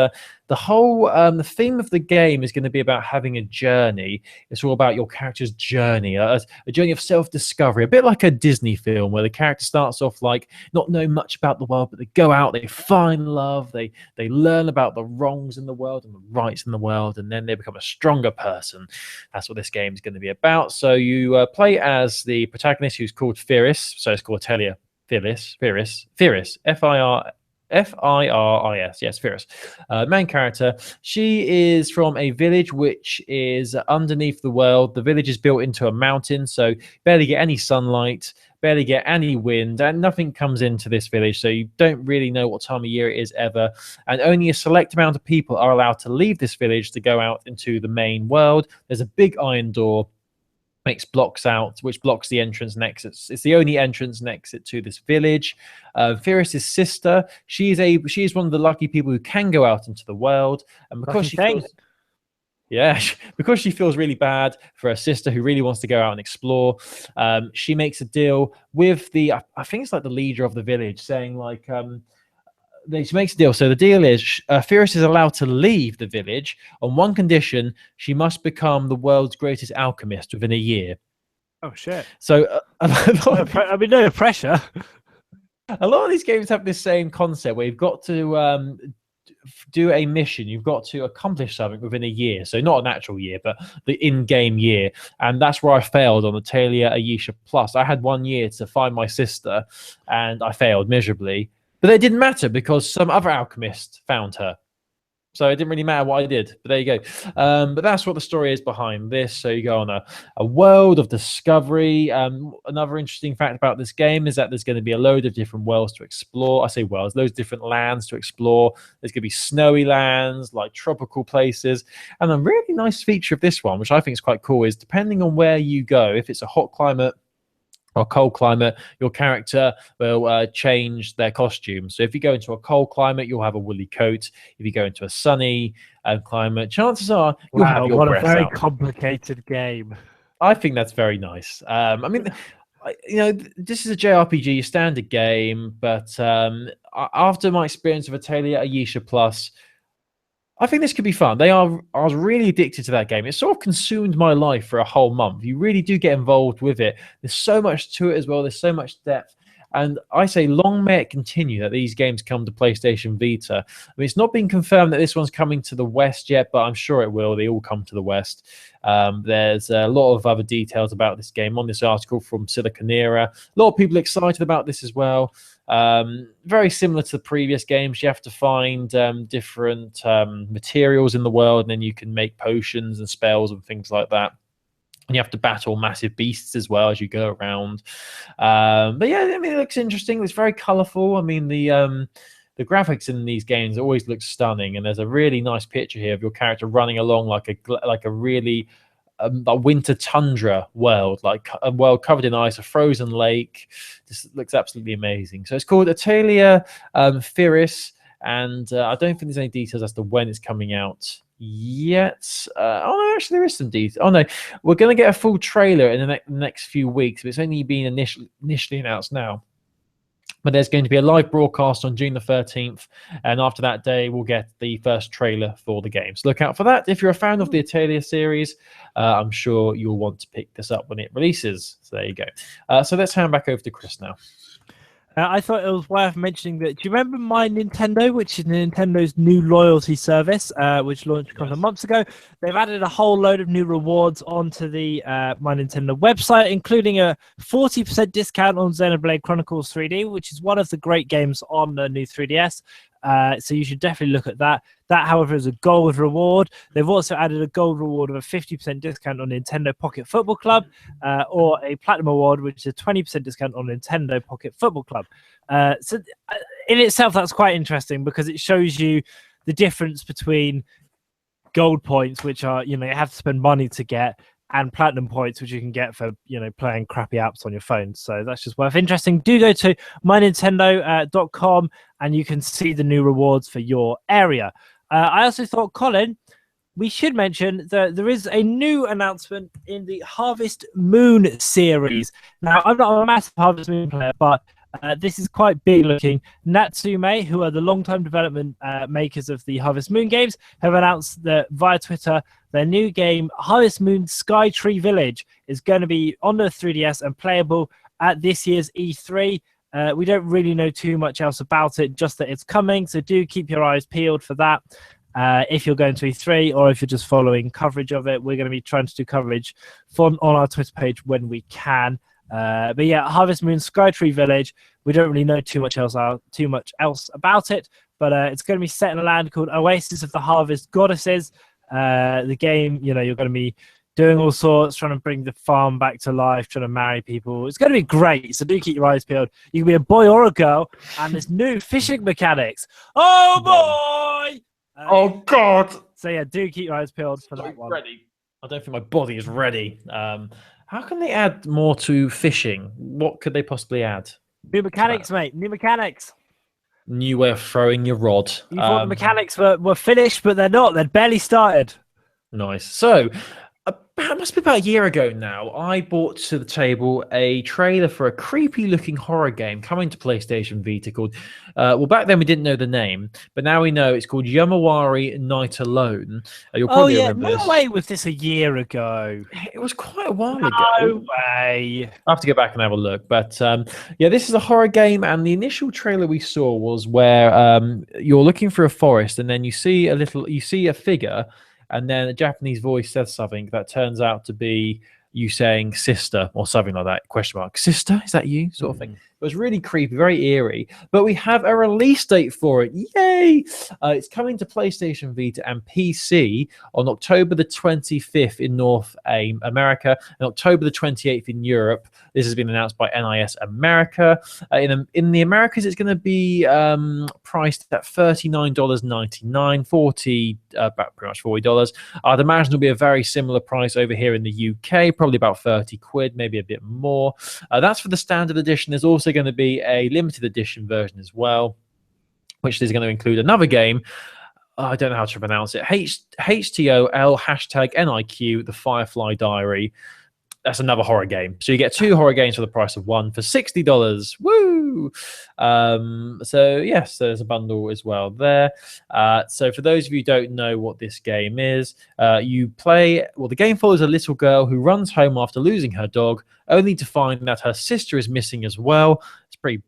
the whole the theme of the game is going to be about having a journey. It's all about your character's journey, a journey of self-discovery, a bit like a Disney film where the character starts off like not knowing much about the world, but they go out, they find love, they learn about the wrongs in the world and the rights in the world, and then they become a stronger person. That's what this game is going to be about. So you play as the protagonist, who's called Firis. So it's called Atelier Firis, Firis, yes, Firis. Main character. She is from a village which is underneath the world. The village is built into a mountain, so barely get any sunlight, barely get any wind, and nothing comes into this village, so you don't really know what time of year it is ever. And only a select amount of people are allowed to leave this village to go out into the main world. There's a big iron door, makes blocks out, which blocks the entrance and exits. It's the only entrance and exit to this village. Firis's sister, she is one of the lucky people who can go out into the world, and because because she feels really bad for her sister who really wants to go out and explore, she makes a deal with I think it's like the leader of the village, saying like, she makes a deal. So the deal is Firis is allowed to leave the village on one condition: she must become the world's greatest alchemist within a year. Oh shit! So no pressure. A lot of these games have this same concept where you've got to do a mission, you've got to accomplish something within a year. So not an actual year, but the in-game year. And that's where I failed on the Talia Ayesha Plus. I had 1 year to find my sister, and I failed miserably. But it didn't matter because some other alchemist found her. So it didn't really matter what I did. But there you go. But that's what the story is behind this. So you go on a world of discovery. Another interesting fact about this game is that there's going to be a load of different worlds to explore. I say worlds, loads of different lands to explore. There's going to be snowy lands, like tropical places. And a really nice feature of this one, which I think is quite cool, is depending on where you go, if it's a hot climate or cold climate, your character will change their costume. So if you go into a cold climate, you'll have a woolly coat. If you go into a sunny climate, chances are you'll have your breath out. What a very complicated game. I think that's very nice. I mean, this is a JRPG standard game, but after my experience of Atelier Ayesha Plus, I think this could be fun. I was really addicted to that game. It sort of consumed my life for a whole month. You really do get involved with it. There's so much to it as well. There's so much depth. And I say long may it continue that these games come to PlayStation Vita. I mean, it's not been confirmed that this one's coming to the West yet, but I'm sure it will. They all come to the West. There's a lot of other details about this game on this article from Siliconera. A lot of people excited about this as well. Very similar to the previous games. You have to find different materials in the world, and then you can make potions and spells and things like that. And you have to battle massive beasts as well as you go around. But yeah, I mean, it looks interesting. It's very colorful. I mean, the graphics in these games always look stunning, and there's a really nice picture here of your character running along like a really a winter tundra world, like a world covered in ice, a frozen lake. This looks absolutely amazing. So it's called Atelier Firis, and I don't think there's any details as to when it's coming out yet. Oh no, actually there is some details. Oh no, we're going to get a full trailer in the next few weeks, but it's only been initially announced now. But there's going to be a live broadcast on June the 13th, and after that day, we'll get the first trailer for the game. So look out for that. If you're a fan of the Atelier series, I'm sure you'll want to pick this up when it releases. So there you go. So let's hand back over to Chris now. I thought it was worth mentioning that. Do you remember My Nintendo, which is Nintendo's new loyalty service, which launched a couple of months ago? They've added a whole load of new rewards onto the My Nintendo website, including a 40% discount on Xenoblade Chronicles 3D, which is one of the great games on the new 3DS. So you should definitely look at that. That, however, is a gold reward. They've also added a gold reward of a 50% discount on Nintendo Pocket Football Club, or a platinum award, which is a 20% discount on Nintendo Pocket Football Club. So in itself, that's quite interesting because it shows you the difference between gold points, which are, you have to spend money to get, and platinum points, which you can get for, playing crappy apps on your phone. So that's just worth interesting. Do go to mynintendo.com and you can see the new rewards for your area. I also thought, Colin, we should mention that there is a new announcement in the Harvest Moon series. Now, I'm not a massive Harvest Moon player, but this is quite big looking. Natsume, who are the long-time development makers of the Harvest Moon games, have announced that via Twitter their new game, Harvest Moon Skytree Village, is going to be on the 3DS and playable at this year's E3. We don't really know too much else about it, just that it's coming. So do keep your eyes peeled for that. If you're going to E3 or if you're just following coverage of it, we're going to be trying to do coverage on our Twitter page when we can. But yeah, Harvest Moon Skytree Village, we don't really know too much else about it, but it's going to be set in a land called Oasis of the Harvest Goddesses. The game, you're going to be doing all sorts, trying to bring the farm back to life, trying to marry people. It's going to be great. So do keep your eyes peeled. You can be a boy or a girl, and there's new fishing mechanics. Oh boy! Oh God! So yeah, do keep your eyes peeled for that one. Ready. I don't think my body is ready. How can they add more to fishing? What could they possibly add? New mechanics, mate. New mechanics. New way of throwing your rod. You thought the mechanics were finished, but they're not. They're barely started. Nice. So, it must be about a year ago now, I brought to the table a trailer for a creepy-looking horror game coming to PlayStation Vita called, well, back then we didn't know the name, but now we know it's called Yamawari Night Alone. You'll probably remember this. No way was this a year ago. It was quite a while ago. No way. I have to go back and have a look. But yeah, this is a horror game, and the initial trailer we saw was where you're looking for a forest, and then you see a figure, and then a Japanese voice says something that turns out to be you saying sister or something like that, question mark, sister, is that you, sort of thing. It was really creepy, very eerie, but we have a release date for it. Yay! It's coming to PlayStation Vita and PC on October the 25th in North America and October the 28th in Europe. This has been announced by NIS America. In the Americas, it's going to be priced at $39.99, about pretty much $40. I'd imagine it'll be a very similar price over here in the UK, probably about 30 quid, maybe a bit more. That's for the standard edition. There's also going to be a limited edition version as well, which is going to include another game. I don't know how to pronounce it. HTOL #NIQ, The Firefly Diary. That's another horror game. So you get 2 horror games for the price of one for $60. Woo! So yes, there's a bundle as well there. So for those of you who don't know what this game is, the game follows a little girl who runs home after losing her dog, only to find that her sister is missing as well. It's pretty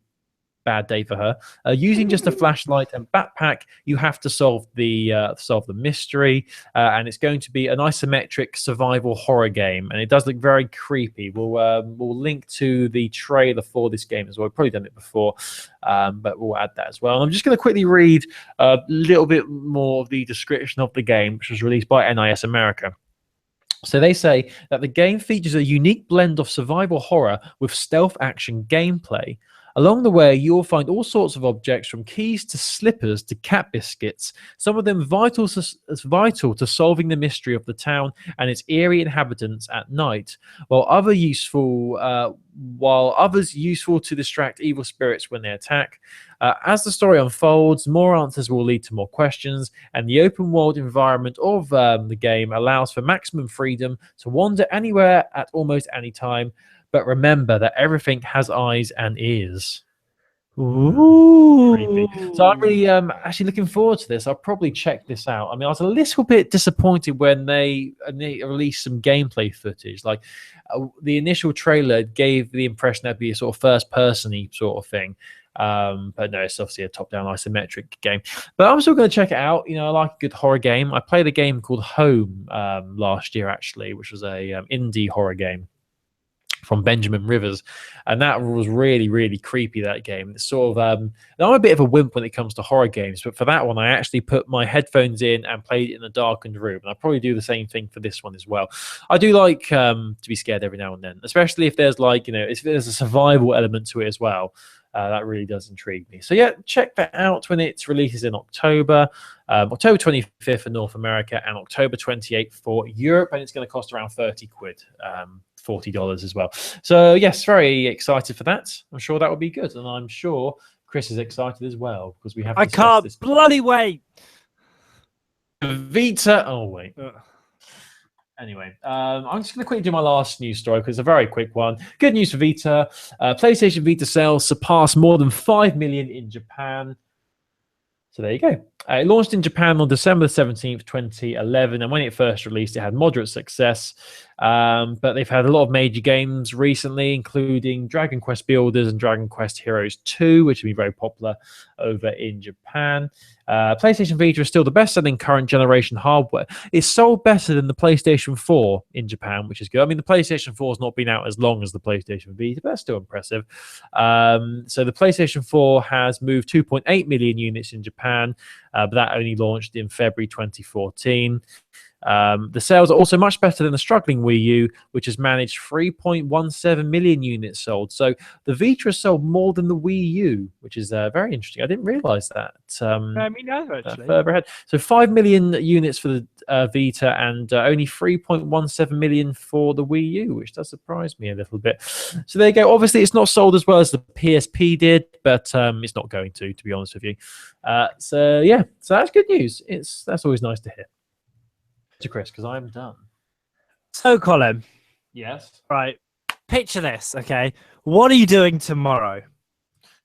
bad day for her. Using just a flashlight and backpack, you have to solve the mystery, and it's going to be an isometric survival horror game, and it does look very creepy. We'll link to the trailer for this game as well. We've probably done it before, but we'll add that as well. And I'm just going to quickly read a little bit more of the description of the game, which was released by NIS America. So they say that the game features a unique blend of survival horror with stealth action gameplay. Along the way, you'll find all sorts of objects from keys to slippers to cat biscuits, some of them vital to solving the mystery of the town and its eerie inhabitants at night, while others useful to distract evil spirits when they attack. As the story unfolds, more answers will lead to more questions, and the open world environment of the game allows for maximum freedom to wander anywhere at almost any time. But remember that everything has eyes and ears. Ooh. Creepy. So I'm really actually looking forward to this. I'll probably check this out. I mean, I was a little bit disappointed when they released some gameplay footage. Like the initial trailer gave the impression that'd be a sort of first-person-y sort of thing. But no, it's obviously a top-down isometric game. But I'm still going to check it out. You know, I like a good horror game. I played a game called Home last year, actually, which was a indie horror game from Benjamin Rivers, and that was really, really creepy, that game. It's sort of I'm a bit of a wimp when it comes to horror games, but for that one I actually put my headphones in and played it in a darkened room, and I'll probably do the same thing for this one as well. I do like to be scared every now and then, especially if there's if there's a survival element to it as well. That really does intrigue me. So yeah, check that out when it releases in October. October 25th for North America and October 28th for Europe, and it's going to cost around 30 quid. $40 as well. So yes, very excited for that. I'm sure that will be good, and I'm sure Chris is excited as well because we have. I can't bloody wait. Vita. Oh wait. Anyway, I'm just going to quickly do my last news story because it's a very quick one. Good news for Vita. PlayStation Vita sales surpassed more than 5 million in Japan. So there you go. It launched in Japan on December 17th, 2011, and when it first released, it had moderate success. But they've had a lot of major games recently, including Dragon Quest Builders and Dragon Quest Heroes 2, which have been very popular over in Japan. PlayStation Vita is still the best-selling current generation hardware. It's sold better than the PlayStation 4 in Japan, which is good. I mean, the PlayStation 4 has not been out as long as the PlayStation Vita, but that's still impressive. So the PlayStation 4 has moved 2.8 million units in Japan, but that only launched in February 2014. The sales are also much better than the struggling Wii U, which has managed 3.17 million units sold. So the Vita has sold more than the Wii U, which is very interesting. I didn't realize that. I mean, no, actually. Further ahead. So 5 million units for the Vita and only 3.17 million for the Wii U, which does surprise me a little bit. So there you go. Obviously, it's not sold as well as the PSP did, but it's not going to be honest with you. So yeah, so that's good news. That's always nice to hear. To Chris, because I'm done. So, Colin. Yes. Right. Picture this, okay? What are you doing tomorrow?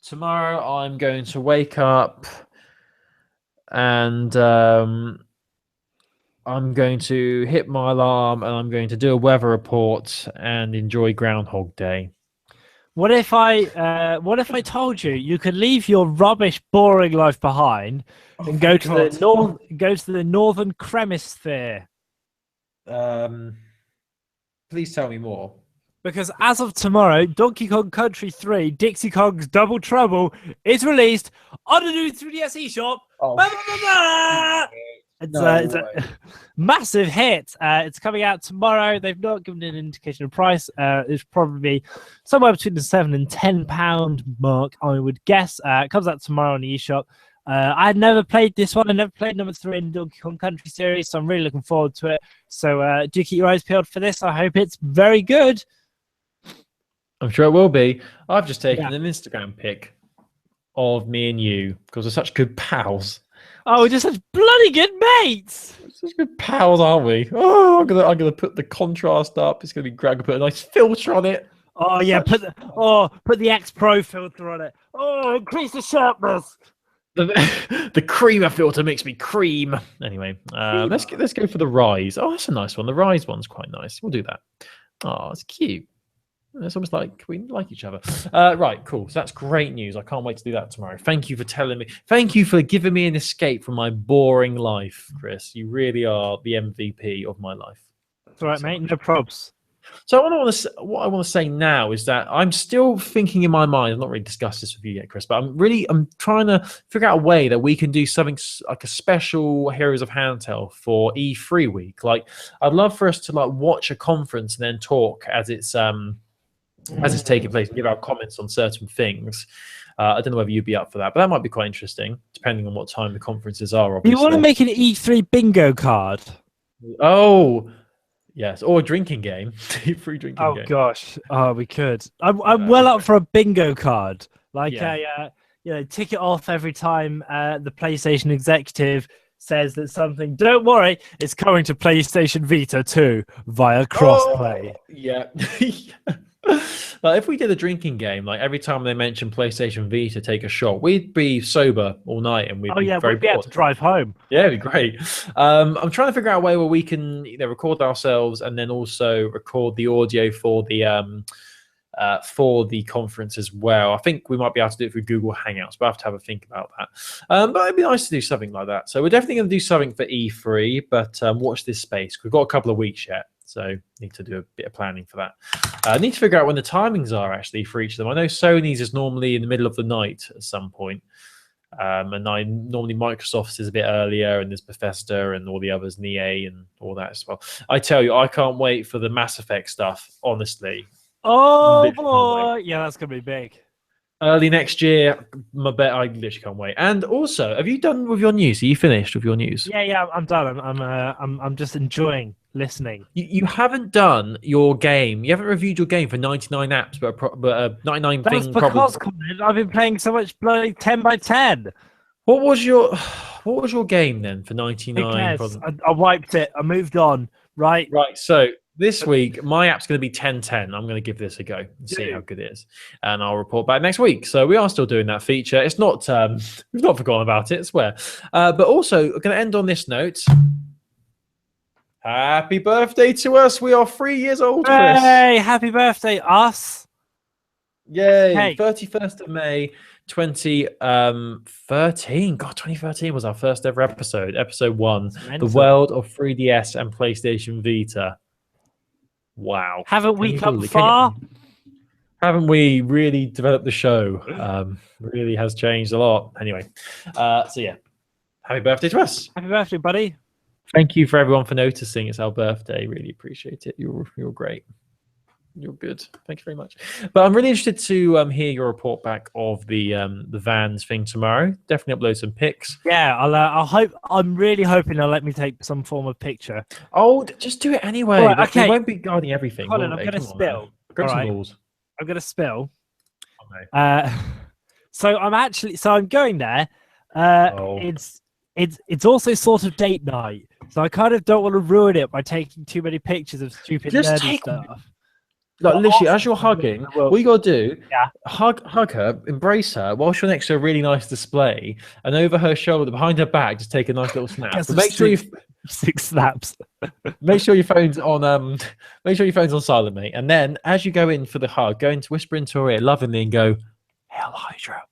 Tomorrow, I'm going to wake up and I'm going to hit my alarm and I'm going to do a weather report and enjoy Groundhog Day. What if I told you could leave your rubbish, boring life behind and go to the northern Cremisphere? Please tell me more. Because as of tomorrow, Donkey Kong Country 3 Dixie Kong's Double Trouble is released on the new 3DS eShop. Oh. It's a massive hit. It's coming out tomorrow. They've not given an indication of price. It's probably somewhere between the £7 and £10 mark, I would guess. It comes out tomorrow on the eShop. I had never played this one. I never played number 3 in the Donkey Kong Country series, so I'm really looking forward to it. So do keep your eyes peeled for this. I hope it's very good. I'm sure it will be. I've just taken an Instagram pic of me and you because we're such good pals. Oh, we're just such bloody good mates. We're such good pals, aren't we? Oh, I'm gonna put the contrast up. It's gonna be great. I'm gonna put a nice filter on it. Oh yeah, put the X Pro filter on it. Oh, increase the sharpness. The creamer filter makes me cream. Anyway, let's go for the Rise. Oh, that's a nice one. The Rise one's quite nice. We'll do that. Oh, it's cute. It's almost like we like each other. Right, cool. So that's great news. I can't wait to do that tomorrow. Thank you for telling me. Thank you for giving me an escape from my boring life, Chris. You really are the MVP of my life. That's all right, mate. No probs. So what I want to say now is that I'm still thinking in my mind. I've not really discussed this with you yet, Chris, but I'm trying to figure out a way that we can do something like a special Heroes of Handheld for E3 week. Like, I'd love for us to watch a conference and then talk as it's taking place and give our comments on certain things. I don't know whether you'd be up for that, but that might be quite interesting, depending on what time the conferences are. Obviously, you want to make an E3 bingo card? Oh. Yes, or a drinking game. Free drinking game. Oh gosh, we could. I'm well up for a bingo card, like tick it off every time the PlayStation executive says that something. Don't worry, it's coming to PlayStation Vita too via crossplay. Yeah. Like, if we did a drinking game, like every time they mention PlayStation Vita, take a shot, we'd be sober all night and we'd be very we'd be able to drive home. Yeah, it'd be great. I'm trying to figure out a way where we can record ourselves and then also record the audio for the conference as well. I think we might be able to do it through Google Hangouts, but I have to have a think about that. But it'd be nice to do something like that. So we're definitely going to do something for E3, but watch this space. We've got a couple of weeks yet. So need to do a bit of planning for that. I need to figure out when the timings are actually for each of them. I know Sony's is normally in the middle of the night at some point. And normally Microsoft's is a bit earlier, and there's Bethesda and all the others, and EA and all that as well. I tell you, I can't wait for the Mass Effect stuff, honestly. Oh boy, yeah, that's gonna be big. Early next year, I literally can't wait. And also, have you done with your news? Are you finished with your news? Yeah, I'm done. I'm just enjoying listening. You haven't done your game. You haven't reviewed your game for 99 apps, but 99 That's thing because problems. I've been playing so much bloody 10 by 10. What was your game then for 99 problems? I wiped it. I moved on. Right. So this week, my app's going to be 1010. I'm going to give this a go and see how good it is. And I'll report back next week. So we are still doing that feature. It's not, we've not forgotten about it, I swear. But also, we're going to end on this note. Happy birthday to us. We are 3 years old, Chris. Hey, happy birthday, us. Yay. Hey. 31st of May, 2013. God, 2013 was our first ever episode. Episode 1. The world of 3DS and PlayStation Vita. Wow. Haven't we come far? Haven't we really developed the show? Really has changed a lot. Anyway, so yeah. Happy birthday to us. Happy birthday, buddy. Thank you for everyone for noticing. It's our birthday. Really appreciate it. You're great. You're good. Thank you very much. But I'm really interested to hear your report back of the Vans thing tomorrow. Definitely upload some pics. Yeah, I'll hope. I'm really hoping they'll let me take some form of picture. Oh, just do it anyway. Right, okay. They won't be guarding everything. Colin, I'm going to spill. Grab some Right. balls. I'm going to spill. Okay. So I'm going there. It's also sort of date night, so I kind of don't want to ruin it by taking too many pictures of stupid nerdy stuff. Like literally, as you're hugging, what you got to do, hug her, embrace her, whilst you're next to a really nice display, and over her shoulder, behind her back, just take a nice little snap. But make sure you 6 snaps. make sure your phone's on. Make sure your phone's on silent, mate. And then, as you go in for the hug, go in to whisper into her ear lovingly and go, "Hail Hydra."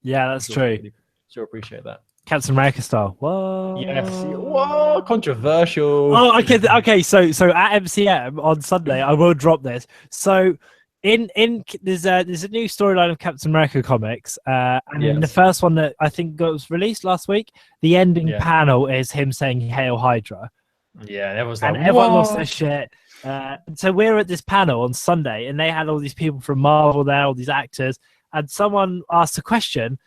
Yeah, that's true. Sure, appreciate that. Captain America style. Whoa. Yes. Whoa. Controversial. Oh, okay. So at MCM on Sunday, I will drop this. So there's a new storyline of Captain America comics, and in the first one that I think was released last week, the ending panel is him saying "Hail Hydra." Yeah, everyone lost their shit. So we're at this panel on Sunday, and they had all these people from Marvel there, all these actors, and someone asked a question.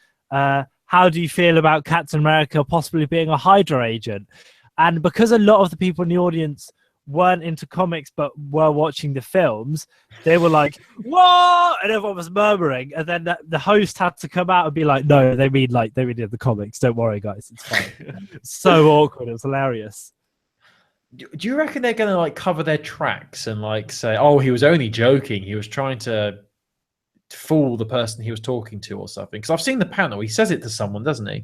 How do you feel about Captain America possibly being a Hydra agent? And because a lot of the people in the audience weren't into comics but were watching the films, they were like, "What?" And everyone was murmuring. And then the host had to come out and be like, "No, they mean the comics. Don't worry, guys, it's fine." So awkward. It was hilarious. Do you reckon they're going to like cover their tracks and like say, "Oh, he was only joking. He was trying to fool the person he was talking to or something"? Because I've seen the panel. He says it to someone, doesn't he?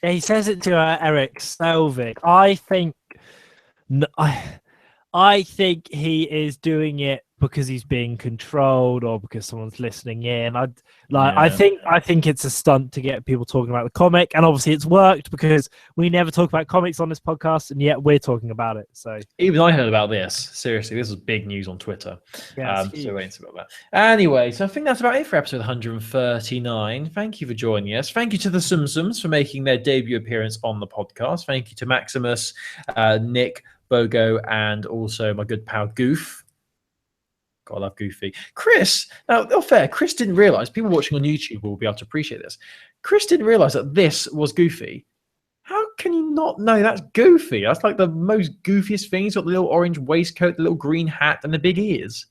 Yeah, he says it to Eric Selvig. I think he is doing it because he's being controlled or because someone's listening in. I think it's a stunt to get people talking about the comic, and obviously it's worked because we never talk about comics on this podcast, and yet we're talking about it. So even I heard about this. Seriously, this was big news on Twitter. Yeah, so wait about that. Anyway, so I think that's about it for episode 139. Thank you for joining us. Thank you to the Sumsums for making their debut appearance on the podcast. Thank you to Maximus, Nick, Bogo, and also my good pal Goof. God, I love Goofy. Chris, now, fair, Chris didn't realise, people watching on YouTube will be able to appreciate this. Chris didn't realise that this was Goofy. How can you not know that's Goofy? That's like the most goofiest thing. He's got the little orange waistcoat, the little green hat, and the big ears.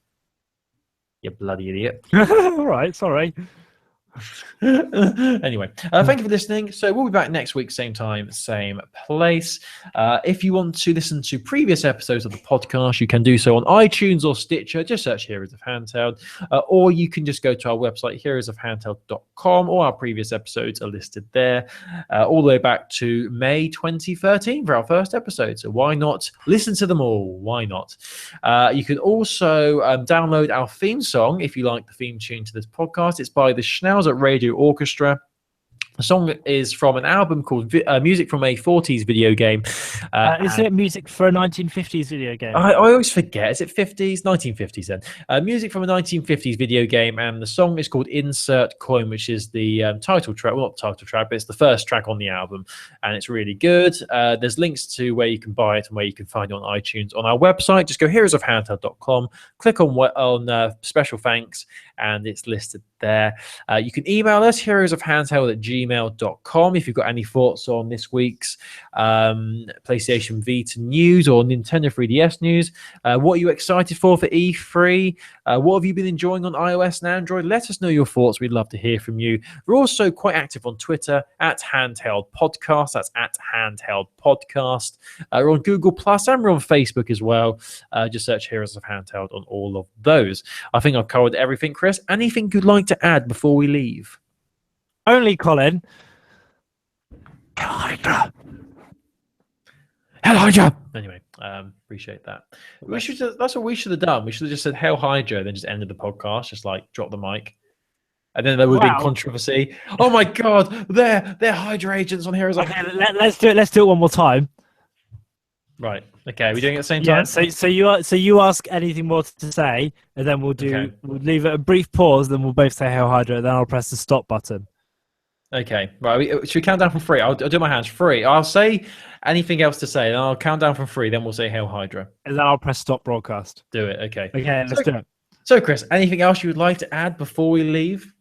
You bloody idiot. All right, sorry. Anyway, thank you for listening. So we'll be back next week, same time, same place. If you want to listen to previous episodes of the podcast, you can do so on iTunes or Stitcher. Just search Heroes of Handheld, or you can just go to our website, heroesofhandheld.com. All our previous episodes are listed there, all the way back to May 2013 for our first episode. So why not listen to them all? Why not? You can also download our theme song if you like the theme tune to this podcast. It's by the Schnauzer Radio Orchestra. The song is from an album called Music from a 40s Video Game. Is it music for a 1950s video game? I always forget. Is it 50s? 1950s then. Music from a 1950s video game, and the song is called Insert Coin, which is the title track. Well, not title track, but it's the first track on the album, and it's really good. There's links to where you can buy it and where you can find it on iTunes on our website. Just go heroesofhandheld.com, click on special thanks, and it's listed there. You can email us, heroesofhandheld@gmail.com, if you've got any thoughts on this week's PlayStation Vita news or Nintendo 3DS news. What are you excited for E3? What have you been enjoying on iOS and Android? Let us know your thoughts. We'd love to hear from you. We're also quite active on Twitter @Handheld Podcast. That's @Handheld Podcast. We're on Google Plus and we're on Facebook as well. Just search Heroes of Handheld on all of those. I think I've covered everything, Chris. Anything you'd like to add before we leave? Only, Colin. Hell, anyway, appreciate that. That's what we should have done. We should have just said Hail Hydra, then just ended the podcast, just like drop the mic. And then there would be controversy. Oh my god, they're Hydra agents on Heroes. Okay, let's do it. Let's do it one more time. Right. Okay. Are we doing it at the same time? Yeah. So you ask anything more to say, and then we'll leave it a brief pause. Then we'll both say Hail Hydra, and then I'll press the stop button. Okay, right. Should we count down from 3? I'll do my hands. 3. I'll say anything else to say, and I'll count down from 3. Then we'll say Hail Hydra. And then I'll press stop broadcast. Do it. Okay. Okay, let's do it. So, Chris, anything else you would like to add before we leave?